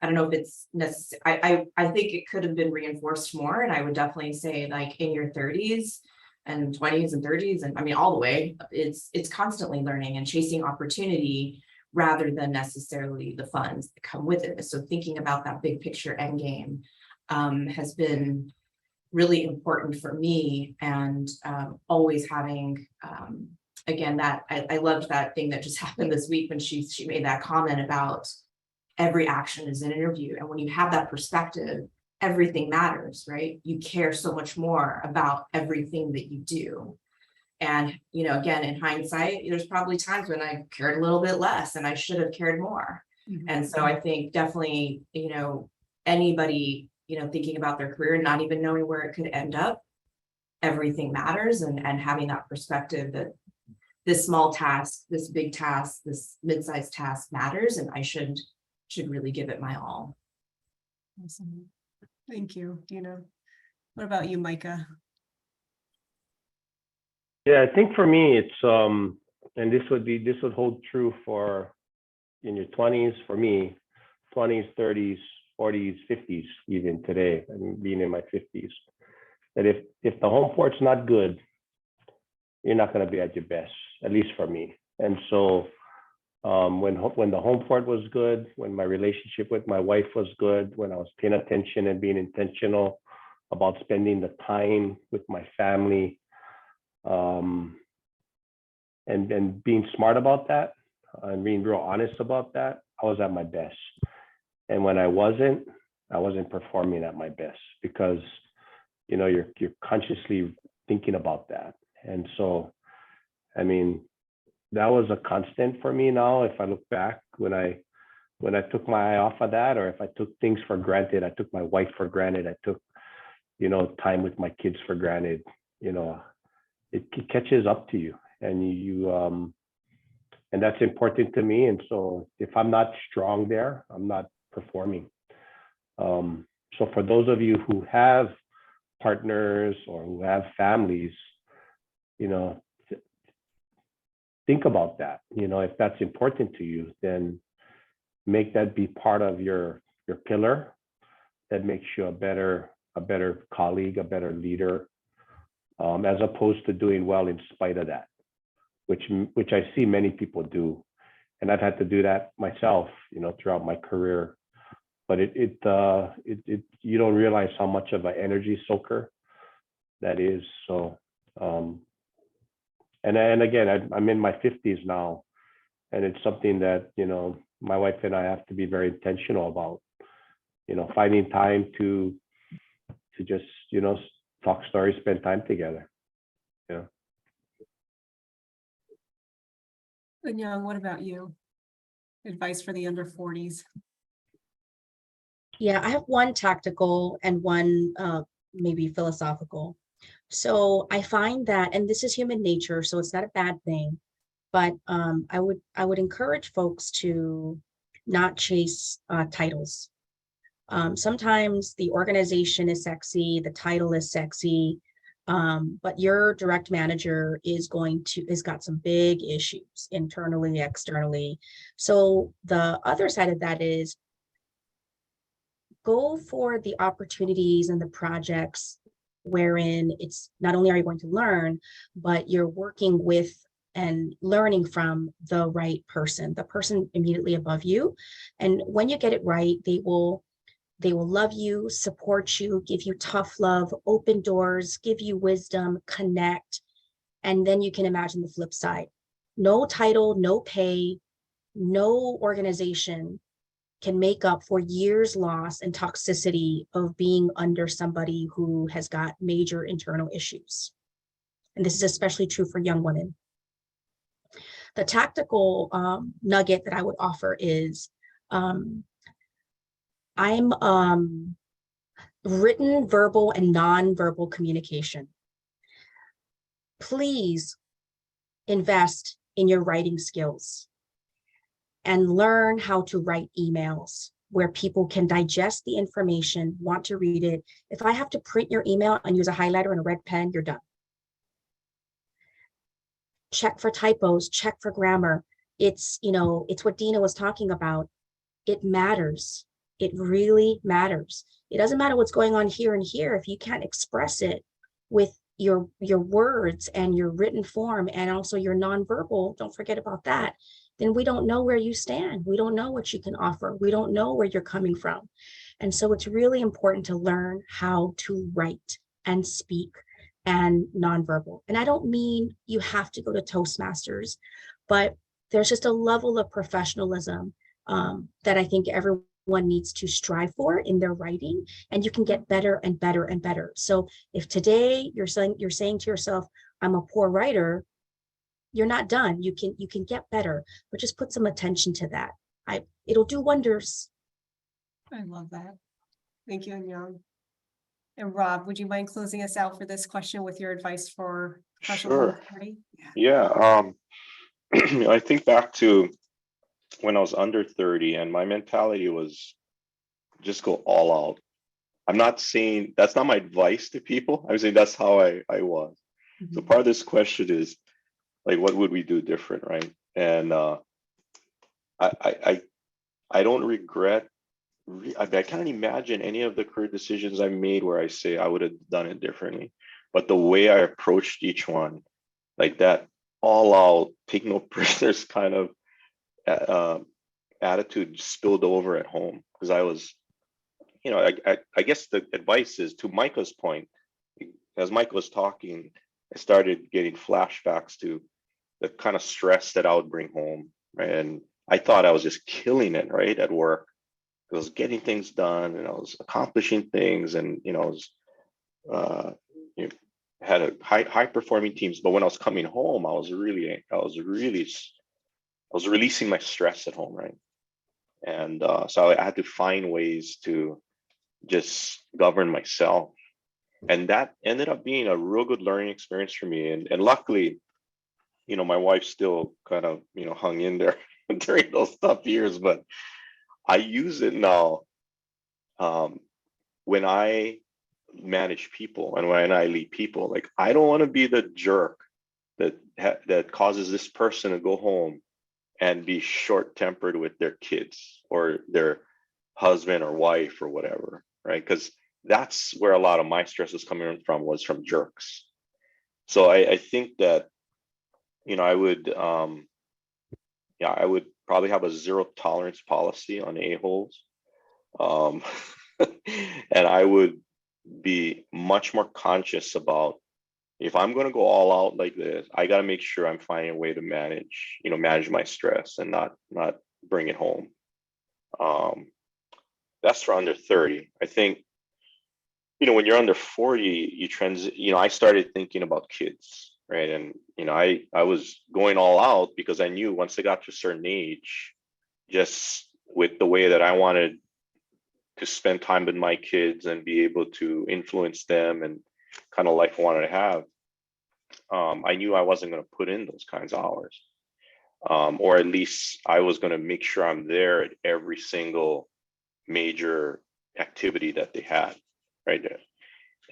don't know if it's necessary. I think it could have been reinforced more. And I would definitely say, like, in your 30s and 20s and 30s, and I mean, all the way, it's constantly learning and chasing opportunity rather than necessarily the funds that come with it. So thinking about that big picture end game has been really important for me, and always having, again, that I loved that thing that just happened this week when she made that comment about every action is an interview. And when you have that perspective, everything matters, right? You care so much more about everything that you do. And, again, in hindsight, there's probably times when I cared a little bit less and I should have cared more. And so I think definitely, anybody, thinking about their career, not even knowing where it could end up, everything matters, and having that perspective that this small task, this big task, this mid-sized task matters, and I should really give it my all. Awesome. Thank you, Dina. What about you, Micah? Yeah, I think for me, it's and this would hold true for in your 20s, for me, 20s, 30s, 40s, 50s, even today, I mean, being in my 50s, that if the home port's not good, you're not going to be at your best, at least for me. And so when the home port was good, when my relationship with my wife was good, when I was paying attention and being intentional about spending the time with my family, and being smart about that, and being real honest about that, I was at my best. And when I wasn't performing at my best, because you're consciously thinking about that. And so, I mean, that was a constant for me. Now, if I look back, when I took my eye off of that, or if I took things for granted, I took my wife for granted, I took, time with my kids for granted, it catches up to you, and you and that's important to me. And so if I'm not strong there, I'm not performing. So for those of you who have partners or who have families, think about that. If that's important to you, then make that be part of your pillar that makes you a better colleague, a better leader, as opposed to doing well in spite of that, which I see many people do. And I've had to do that myself, throughout my career. But it you don't realize how much of an energy soaker that is. So, and again, I'm in my 50s now, and it's something that, my wife and I have to be very intentional about, finding time to just, talk stories, spend time together. Yeah. Young, what about you? Advice for the under 40s? Yeah, I have one tactical and one maybe philosophical. So I find that, and this is human nature, so it's not a bad thing, but I would encourage folks to not chase titles. Sometimes the organization is sexy, the title is sexy, but your direct manager has got some big issues internally, externally. So the other side of that is go for the opportunities and the projects wherein it's not only are you going to learn, but you're working with and learning from the right person, the person immediately above you. And when you get it right, they will love you, support you, give you tough love, open doors, give you wisdom, connect. And then you can imagine the flip side. No title, no pay, no organization can make up for years loss and toxicity of being under somebody who has got major internal issues. And this is especially true for young women. The tactical nugget that I would offer is I'm written, verbal, and nonverbal communication. Please invest in your writing skills and learn how to write emails where people can digest the information, want to read it. If I have to print your email and use a highlighter and a red pen, you're done. Check for typos, check for grammar. It's what Dina was talking about. It matters. It really matters. It doesn't matter what's going on here and here. If you can't express it with your words and your written form and also your nonverbal, don't forget about that, then we don't know where you stand. We don't know what you can offer. We don't know where you're coming from. And so it's really important to learn how to write and speak and nonverbal. And I don't mean you have to go to Toastmasters, but there's just a level of professionalism that I think everyone needs to strive for in their writing, and you can get better and better and better. So if today you're saying to yourself, I'm a poor writer, you're not done. You can get better, but just put some attention to that. It'll do wonders. I love that. Thank you, Anyang. And Rob, would you mind closing us out for this question with your advice for professional Sure. party? Yeah. I think back to when I was under 30 and my mentality was just go all out. I'm not saying that's not my advice to people. I'm saying that's how I was. So part of this question is like, what would we do different, right? And I don't regret. I can't imagine any of the career decisions I made where I say I would have done it differently. But the way I approached each one, like that all out, take no prisoners kind of attitude spilled over at home. Because I was, I guess the advice is to Micah's point, as Mike was talking, I started getting flashbacks to the kind of stress that I would bring home. Right? And I thought I was just killing it, right, at work. I was getting things done and I was accomplishing things, and I was had a high performing teams. But when I was coming home, I was releasing my stress at home, right? And so I had to find ways to just govern myself, and that ended up being a real good learning experience for me. And luckily, my wife still kind of hung in there during those tough years, but I use it now when I manage people and when I lead people. Like, I don't want to be the jerk that causes this person to go home and be short-tempered with their kids or their husband or wife or whatever, right? Because that's where a lot of my stress was coming from, was from jerks. So I think that I would I would probably have a zero tolerance policy on a-holes. And I would be much more conscious about, if I'm going to go all out like this, I got to make sure I'm finding a way to manage my stress and not bring it home. That's for under 30. I think, when you're under 40, I started thinking about kids, right? And, I was going all out because I knew once I got to a certain age, just with the way that I wanted to spend time with my kids and be able to influence them and kind of life I wanted to have, I knew I wasn't going to put in those kinds of hours. Or at least I was going to make sure I'm there at every single major activity that they had, right there.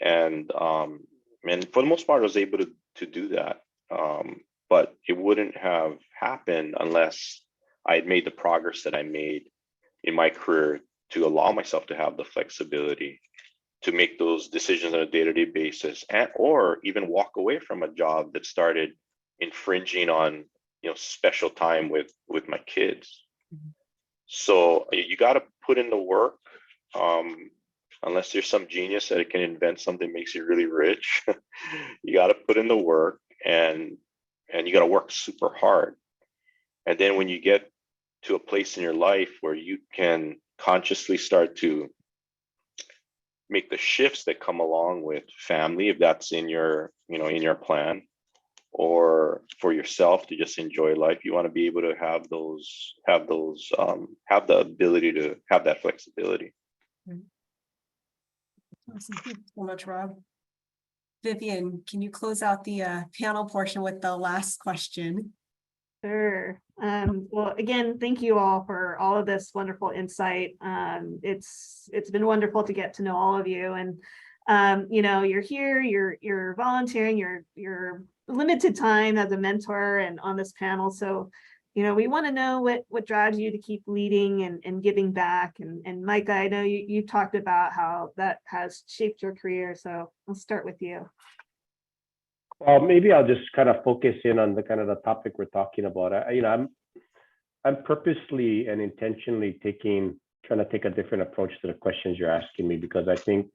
And for the most part, I was able to do that. But it wouldn't have happened unless I had made the progress that I made in my career to allow myself to have the flexibility to make those decisions on a day-to-day basis, or even walk away from a job that started infringing on, special time with my kids. So you got to put in the work. Unless you're some genius that can invent something that makes you really rich, you got to put in the work, and you got to work super hard. And then when you get to a place in your life where you can consciously start to make the shifts that come along with family, if that's in your, in your plan, or for yourself to just enjoy life, you want to be able to have the ability to have that flexibility. Awesome. Thank you so much, Rob. Vivian, can you close out the panel portion with the last question? Sure. Well, again, thank you all for all of this wonderful insight. It's been wonderful to get to know all of you, and you're here, you're volunteering, you're limited time as a mentor and on this panel. So, we want to know what drives you to keep leading and giving back. And Micah, I know you talked about how that has shaped your career. So I'll start with you. Well, maybe I'll just kind of focus in on the kind of the topic we're talking about. I'm purposely and intentionally trying to take a different approach to the questions you're asking me, because I think,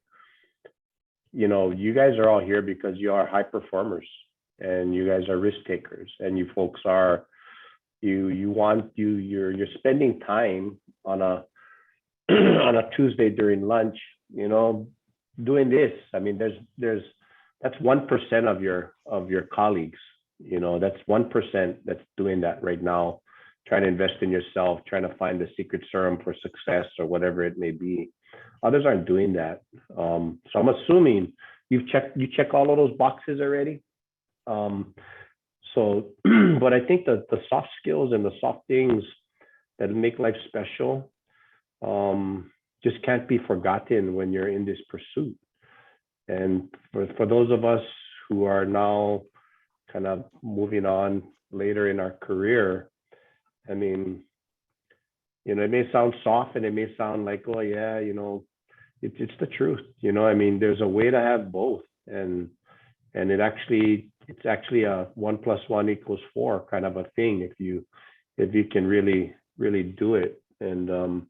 you guys are all here because you are high performers and you guys are risk takers, and you folks are, you're spending time on a on a Tuesday during lunch, doing this. I mean, that's 1% of your colleagues. That's 1% that's doing that right now, trying to invest in yourself, trying to find the secret serum for success or whatever it may be. Others aren't doing that. So I'm assuming you check all of those boxes already. But I think that the soft skills and the soft things that make life special just can't be forgotten when you're in this pursuit. And for those of us who are now kind of moving on later in our career, I mean, it may sound soft and it may sound like, oh yeah, it's the truth. I mean, there's a way to have both, and it's actually a 1 + 1 = 4 kind of a thing if you can really do it. And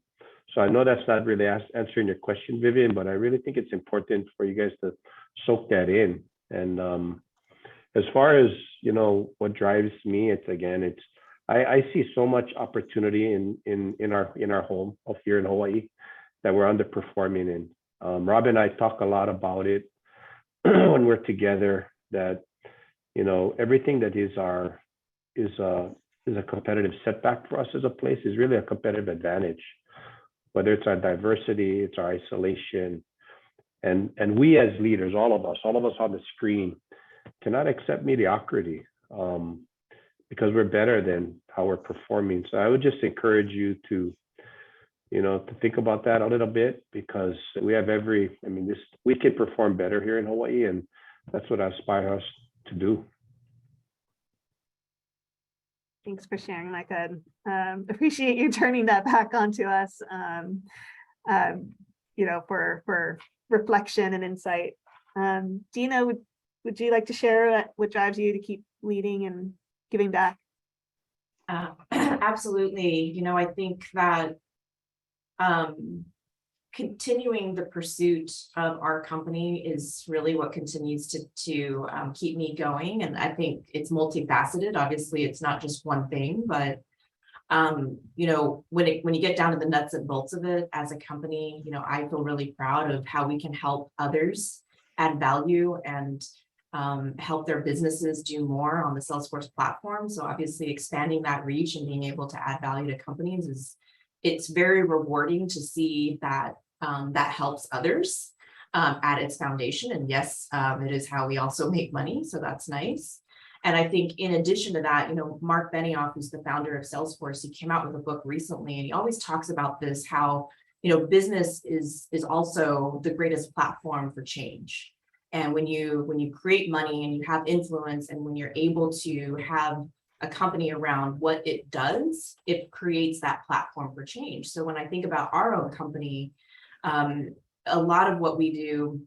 so I know that's not really answering your question, Vivian, but I really think it's important for you guys to soak that in. And as far as what drives me, I see so much opportunity in our home of here in Hawaii that we're underperforming in. Rob and I talk a lot about it when we're together, that everything that is a competitive setback for us as a place is really a competitive advantage. Whether it's our diversity, it's our isolation, and we as leaders, all of us on the screen, cannot accept mediocrity, because we're better than how we're performing. So I would just encourage you to think about that a little bit, because we have we can perform better here in Hawaii, and that's what I aspire us to do. Thanks for sharing, Micah. Appreciate you turning that back onto us, for reflection and insight. Dina, would you like to share what drives you to keep leading and giving back? Absolutely. I think that continuing the pursuit of our company is really what continues to keep me going. And I think it's multifaceted. Obviously, it's not just one thing, but when you get down to the nuts and bolts of it as a company, I feel really proud of how we can help others add value and help their businesses do more on the Salesforce platform. So obviously expanding that reach and being able to add value to companies it's very rewarding to see that that helps others at its foundation. And yes, it is how we also make money. So that's nice. And I think in addition to that, Mark Benioff, who's the founder of Salesforce, he came out with a book recently, and he always talks about this, how, business is also the greatest platform for change. And when you create money and you have influence, and when you're able to have a company around what it does, it creates that platform for change. So when I think about our own company, a lot of what we do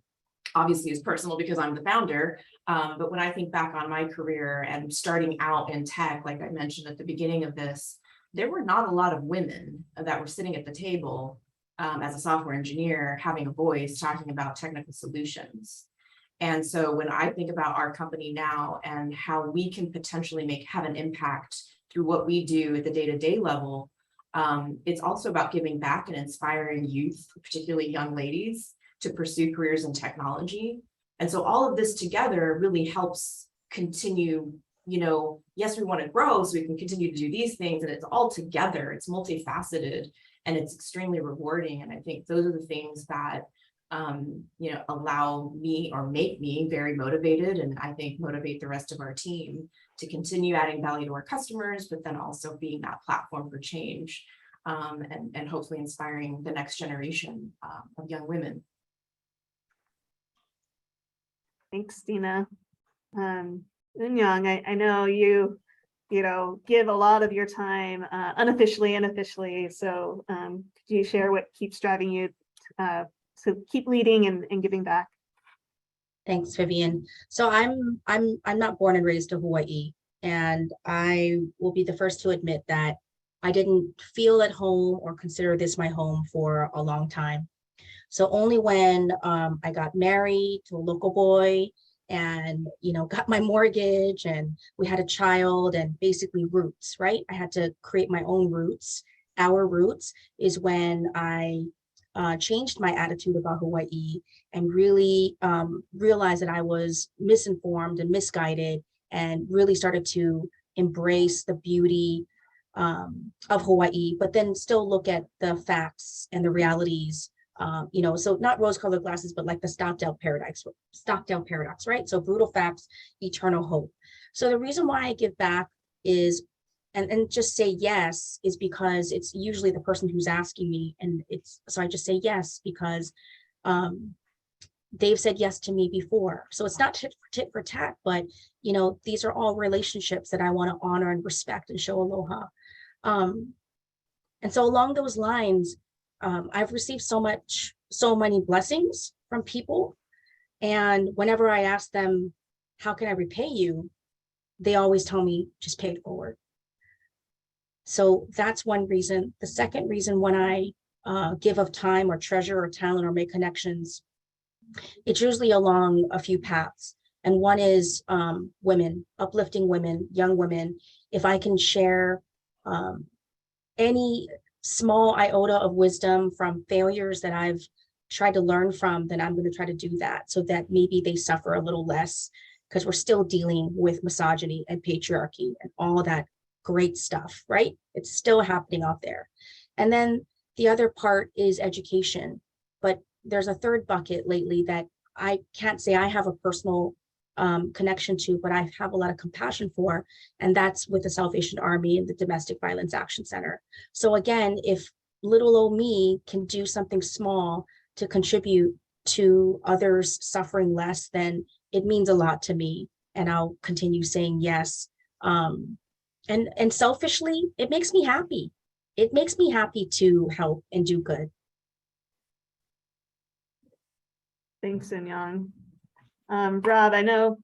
obviously is personal because I'm the founder. But when I think back on my career and starting out in tech, like I mentioned at the beginning of this, there were not a lot of women that were sitting at the table as a software engineer, having a voice, talking about technical solutions. And so when I think about our company now and how we can potentially have an impact through what we do at the day-to-day level, it's also about giving back and inspiring youth, particularly young ladies, to pursue careers in technology. And so all of this together really helps continue, yes, we want to grow so we can continue to do these things, and it's all together, it's multifaceted, and it's extremely rewarding. And I think those are the things that allow me or make me very motivated, and I think motivate the rest of our team to continue adding value to our customers, but then also being that platform for change, and hopefully inspiring the next generation of young women. Thanks, Dina. Eunyoung, I know you give a lot of your time unofficially and officially. So could you share what keeps driving you to keep leading and giving back? Thanks, Vivian. So I'm not born and raised in Hawaii, and I will be the first to admit that I didn't feel at home or consider this my home for a long time. So only when I got married to a local boy and, got my mortgage and we had a child and basically roots, right? I had to create my own roots. Our roots is when I changed my attitude about Hawaii and really realized that I was misinformed and misguided, and really started to embrace the beauty of Hawaii, but then still look at the facts and the realities. So not rose-colored glasses, but like the Stockdale paradox, right? So brutal facts, eternal hope. So the reason why I give back is, and just say yes, is because it's usually the person who's asking me, and so I just say yes because they've said yes to me before. So it's not tit for tat, but these are all relationships that I want to honor and respect and show aloha. And so along those lines, I've received so many blessings from people. And whenever I ask them, how can I repay you? They always tell me, just pay it forward. So that's one reason. The second reason, when I give of time or treasure or talent or make connections, it's usually along a few paths. And one is women, uplifting women, young women. If I can share any small iota of wisdom from failures that I've tried to learn from, then I'm going to try to do that so that maybe they suffer a little less, because we're still dealing with misogyny and patriarchy and all that great stuff, right? It's still happening out there. And then the other part is education. But there's a third bucket lately that I can't say I have a personal connection to, but I have a lot of compassion for, and that's with the Salvation Army and the Domestic Violence Action Center. So again, if little old me can do something small to contribute to others suffering less, then it means a lot to me, and I'll continue saying yes. And selfishly, it makes me happy. It makes me happy to help and do good. Thanks, Eunyoung. Rob, I know,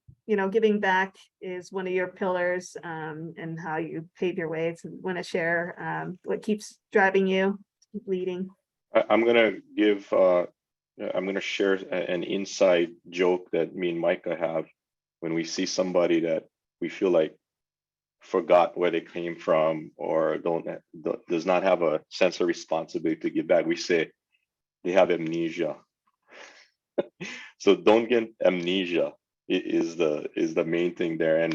giving back is one of your pillars, and how you pave your way. To want to share what keeps driving you, keep leading. I'm gonna share an inside joke that me and Micah have when we see somebody that we feel like forgot where they came from or does not have a sense of responsibility to give back. We say they have amnesia. So don't get amnesia is the main thing there.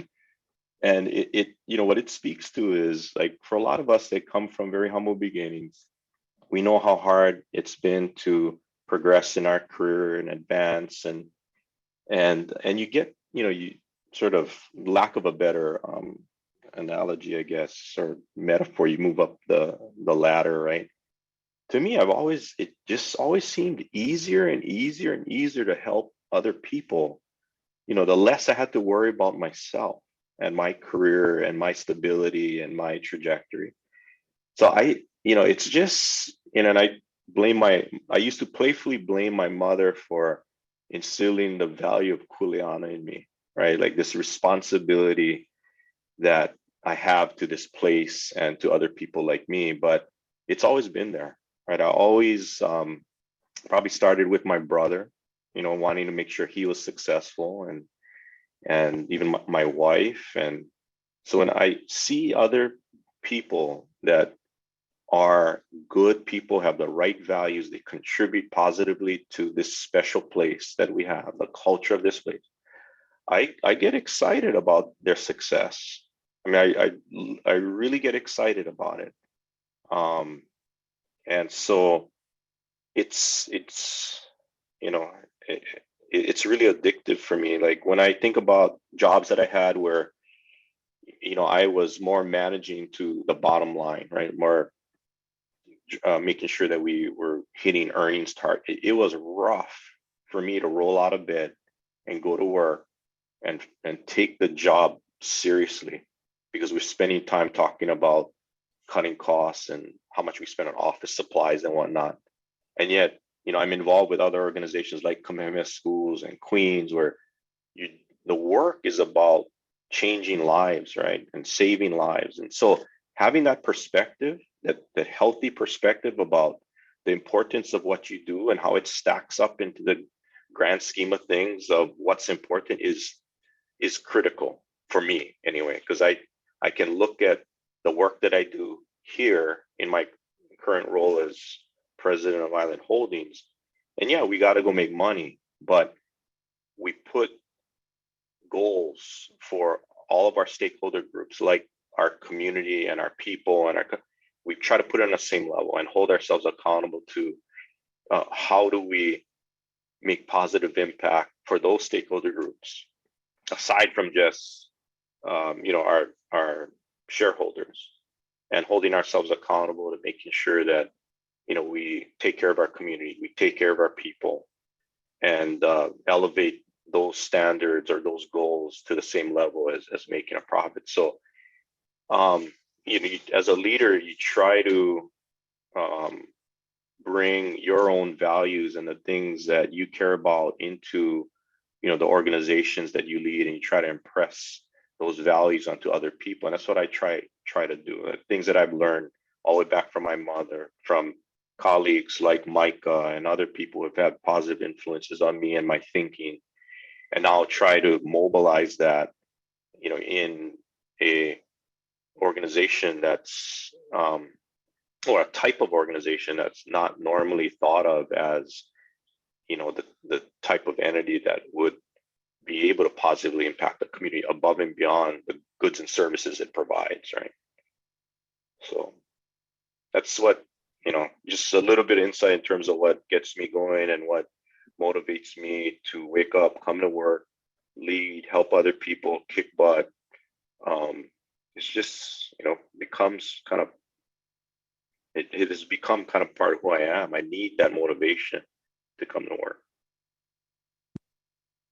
And it what it speaks to is, like, for a lot of us, they come from very humble beginnings. We know how hard it's been to progress in our career and advance, and you get, you sort of, lack of a better analogy, I guess, or metaphor, you move up the ladder, right? To me, it just always seemed easier and easier and easier to help other people. The less I had to worry about myself and my career and my stability and my trajectory. So it's just, and I used to playfully blame my mother for instilling the value of kuleana in me, right? Like this responsibility that I have to this place and to other people like me, but it's always been there, right? I always probably started with my brother, wanting to make sure he was successful, and even my wife. And so when I see other people that are good people, have the right values, they contribute positively to this special place that we have, the culture of this place, I get excited about their success. I mean, I really get excited about it. And so it's you know it's really addictive for me. Like when I think about jobs that I had where I was more managing to the bottom line, right? More making sure that we were hitting earnings target. It was rough for me to roll out of bed and go to work and take the job seriously, because we're spending time talking about cutting costs and how much we spend on office supplies and whatnot. And yet, I'm involved with other organizations like Kamehameha Schools and Queens, where the work is about changing lives, right? And saving lives. And so having that perspective, that healthy perspective about the importance of what you do and how it stacks up into the grand scheme of things of what's important is critical for me anyway, because I can look at the work that I do here in my current role as president of Island Holdings, and yeah, we got to go make money, but we put goals for all of our stakeholder groups, like our community and our people, and we try to put it on the same level and hold ourselves accountable to how do we make positive impact for those stakeholder groups, aside from just our shareholders, and holding ourselves accountable to making sure that we take care of our community, we take care of our people, and elevate those standards or those goals to the same level as making a profit. So as a leader, you try to bring your own values and the things that you care about into the organizations that you lead, and you try to impress those values onto other people. And that's what I try to do. Things that I've learned all the way back from my mother, from colleagues like Micah and other people who have had positive influences on me and my thinking. And I'll try to mobilize that, in a organization that's or a type of organization that's not normally thought of as the type of entity that would be able to positively impact the community above and beyond the goods and services it provides, right? So that's what, just a little bit of insight in terms of what gets me going and what motivates me to wake up, come to work, lead, help other people, kick butt. It's just, becomes kind of, it has become kind of part of who I am. I need that motivation to come to work.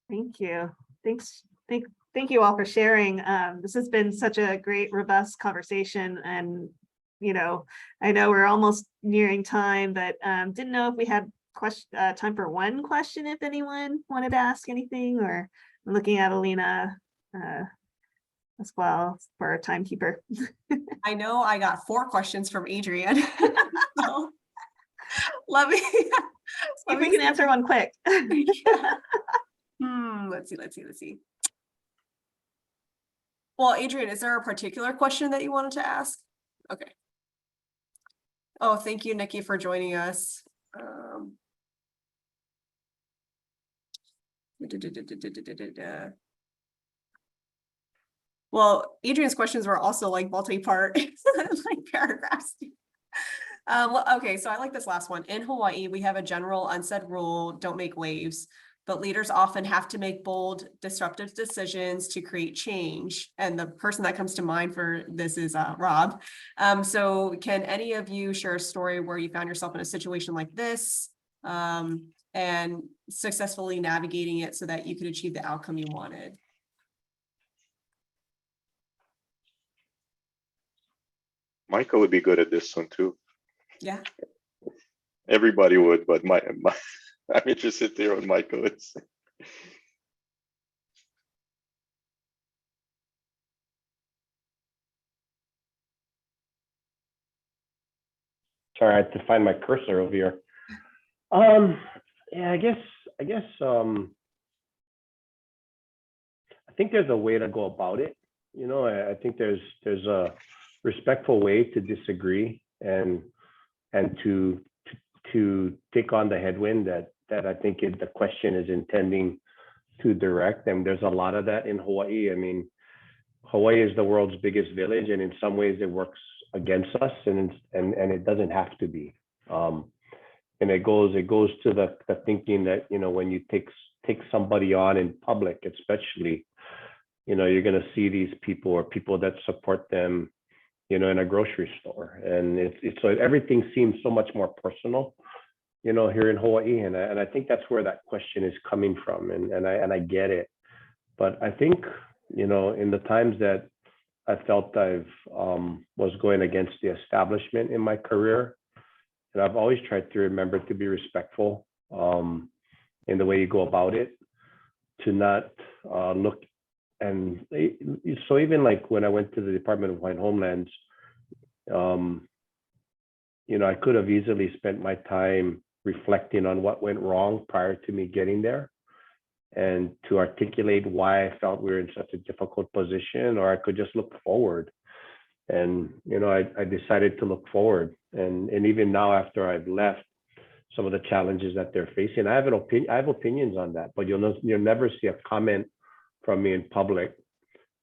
Thank you. Thank you all for sharing. This has been such a great, robust conversation, and I know we're almost nearing time, but didn't know if we had time for one question, if anyone wanted to ask anything, or I'm looking at Alina as well for our timekeeper. I know I got 4 questions from Adrian. So let me See if we can answer one quick. Yeah. Let's see. Well, Adrian, is there a particular question that you wanted to ask? Okay. Oh, thank you, Nikki, for joining us. Well, Adrian's questions were also like multi-part, like paragraphs. Okay, so I like this last one. In Hawaii, we have a general unsaid rule, don't make waves, but leaders often have to make bold, disruptive decisions to create change. And the person that comes to mind for this is Rob. So can any of you share a story where you found yourself in a situation like this and successfully navigating it so that you could achieve the outcome you wanted? Micah would be good at this one too. Yeah. Everybody would, but I'm interested to hear what Michael would say. Sorry, I had to find my cursor over here. Yeah, I guess I think there's a way to go about it. You know, I think there's a respectful way to disagree and to take on the headwind that I think the question is intending to direct. And there's a lot of that in Hawaii. I mean, Hawaii is the world's biggest village, and in some ways it works against us, and it doesn't have to be. And it goes to the thinking that, you know, when you take somebody on in public, especially, you know, you're going to see these people or people that support them, you know, in a grocery store, and it's so everything seems so much more personal, you know, here in Hawaii, and I think that's where that question is coming from, and I get it, but I think, you know, in the times that I felt I've was going against the establishment in my career, and I've always tried to remember to be respectful in the way you go about it, to not look. And so even like when I went to the Department of Hawaiian Homelands, you know, I could have easily spent my time reflecting on what went wrong prior to me getting there, and to articulate why I felt we were in such a difficult position, or I could just look forward. And, you know, I decided to look forward. And even now, after I've left, some of the challenges that they're facing, I have opinions on that, but you'll never see a comment from me in public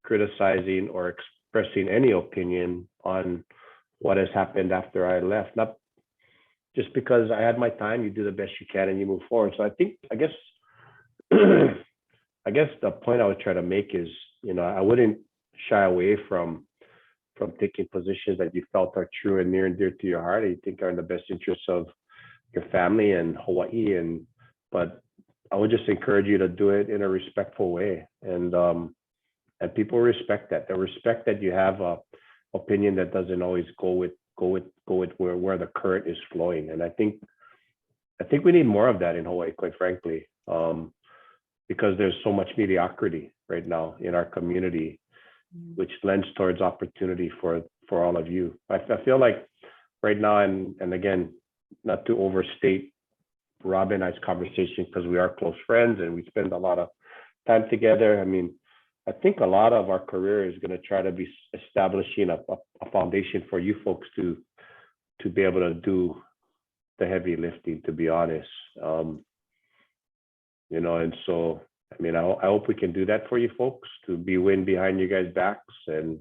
criticizing or expressing any opinion on what has happened after I left. Not just because I had my time, you do the best you can and you move forward. So I guess the point I would try to make is, you know, I wouldn't shy away from taking positions that you felt are true and near and dear to your heart, and you think are in the best interests of your family and Hawaii. But I would just encourage you to do it in a respectful way, and people respect that. They respect that you have a opinion that doesn't always go with where the current is flowing. And I think we need more of that in Hawaii, quite frankly, because there's so much mediocrity right now in our community, which lends towards opportunity for all of you. I feel like right now, and again, not to overstate Rob and I's conversation, because we are close friends and we spend a lot of time together. I mean, I think a lot of our career is going to try to be establishing a foundation for you folks to be able to do the heavy lifting, to be honest. You know, and so, I mean, I hope we can do that for you folks, to be wind behind you guys' backs, and,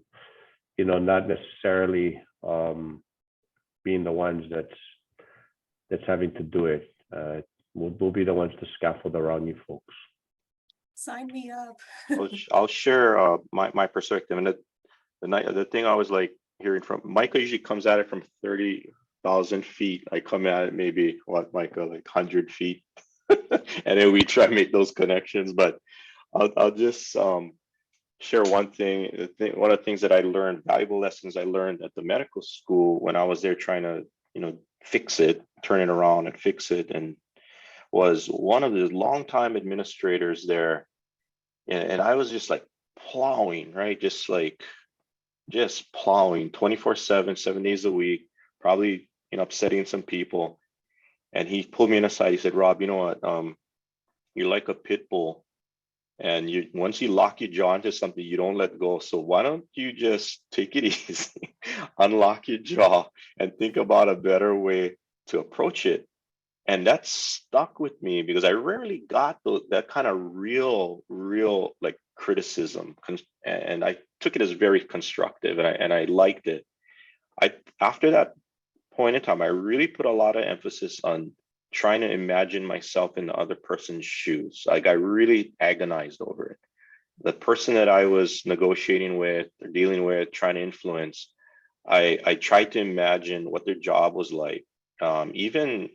you know, not necessarily being the ones that's having to do it. We'll be the ones to scaffold around you folks. Sign me up. I'll share my perspective, and the thing I was like hearing from Micah usually comes at it from 30,000 feet. I come at it maybe Micah, like 100 feet, and then we try to make those connections. But I'll just share one thing. One of the things that I learned, valuable lessons I learned at the medical school when I was there trying to, you know, fix it, turn it around and fix it, and was one of the longtime administrators there. And I was just like plowing, right? Just plowing 24/7, 7 days a week, probably, you know, upsetting some people. And he pulled me in aside. He said, "Rob, you know what? You're like a pit bull. And once you lock your jaw into something, you don't let go. So why don't you just take it easy, unlock your jaw, and think about a better way to approach it." And that stuck with me because I rarely got that kind of real like criticism, and I took it as very constructive, and I liked it. After that point in time, I really put a lot of emphasis on trying to imagine myself in the other person's shoes. Like, I really agonized over it. The person that I was negotiating with or dealing with, trying to influence, I tried to imagine what their job was like, even,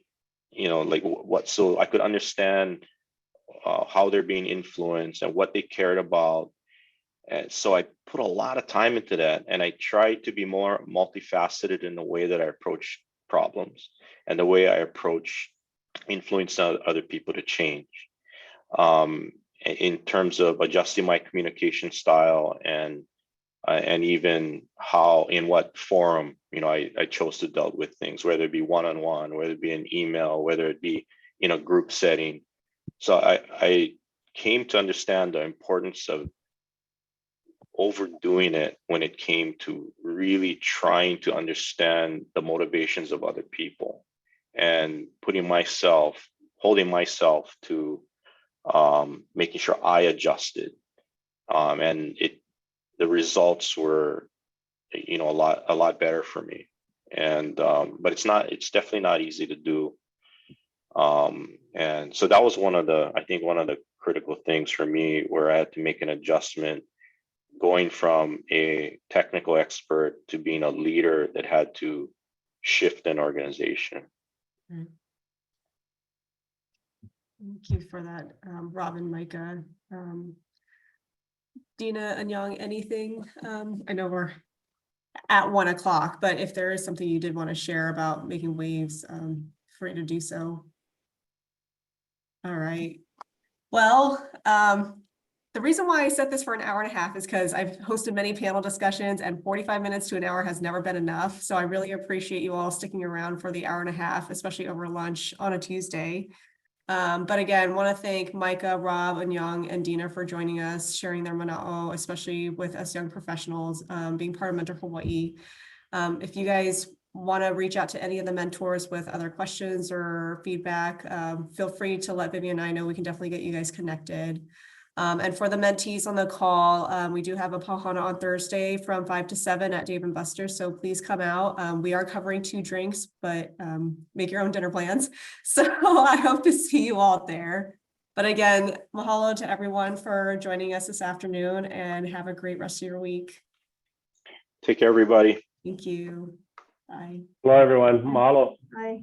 you know, like what, so I could understand how they're being influenced and what they cared about. And so I put a lot of time into that, and I tried to be more multifaceted in the way that I approach problems and the way I approach influence other people to change. In terms of adjusting my communication style and even how, in what forum, I chose to deal with things, whether it be one-on-one, whether it be an email, whether it be in a group setting. So I came to understand the importance of overdoing it when it came to really trying to understand the motivations of other people and holding myself to making sure I adjusted. And the results were, a lot better for me. And but it's definitely not easy to do. And so that was one of the critical things for me, where I had to make an adjustment, going from a technical expert to being a leader that had to shift an organization. Thank you for that, Rob and Micah. Dina and Young, anything? I know we're at 1 o'clock, but if there is something you did want to share about making waves, free to do so. All right. Well, the reason why I set this for an hour and a half is because I've hosted many panel discussions, and 45 minutes to an hour has never been enough. So I really appreciate you all sticking around for the hour and a half, especially over lunch on a Tuesday. But again, want to thank Micah, Rob, and Young, and Dina for joining us, sharing their mana'o, especially with us young professionals, being part of Mentor Hawaii. If you guys want to reach out to any of the mentors with other questions or feedback, feel free to let Vivian and I know. We can definitely get you guys connected. And for the mentees on the call, we do have a Pahana on Thursday from 5 to 7 at Dave & Buster's. So please come out. We are covering 2 drinks, but make your own dinner plans. So I hope to see you all there. But again, mahalo to everyone for joining us this afternoon, and have a great rest of your week. Take care, everybody. Thank you. Bye. Hello, everyone. Mahalo. Bye.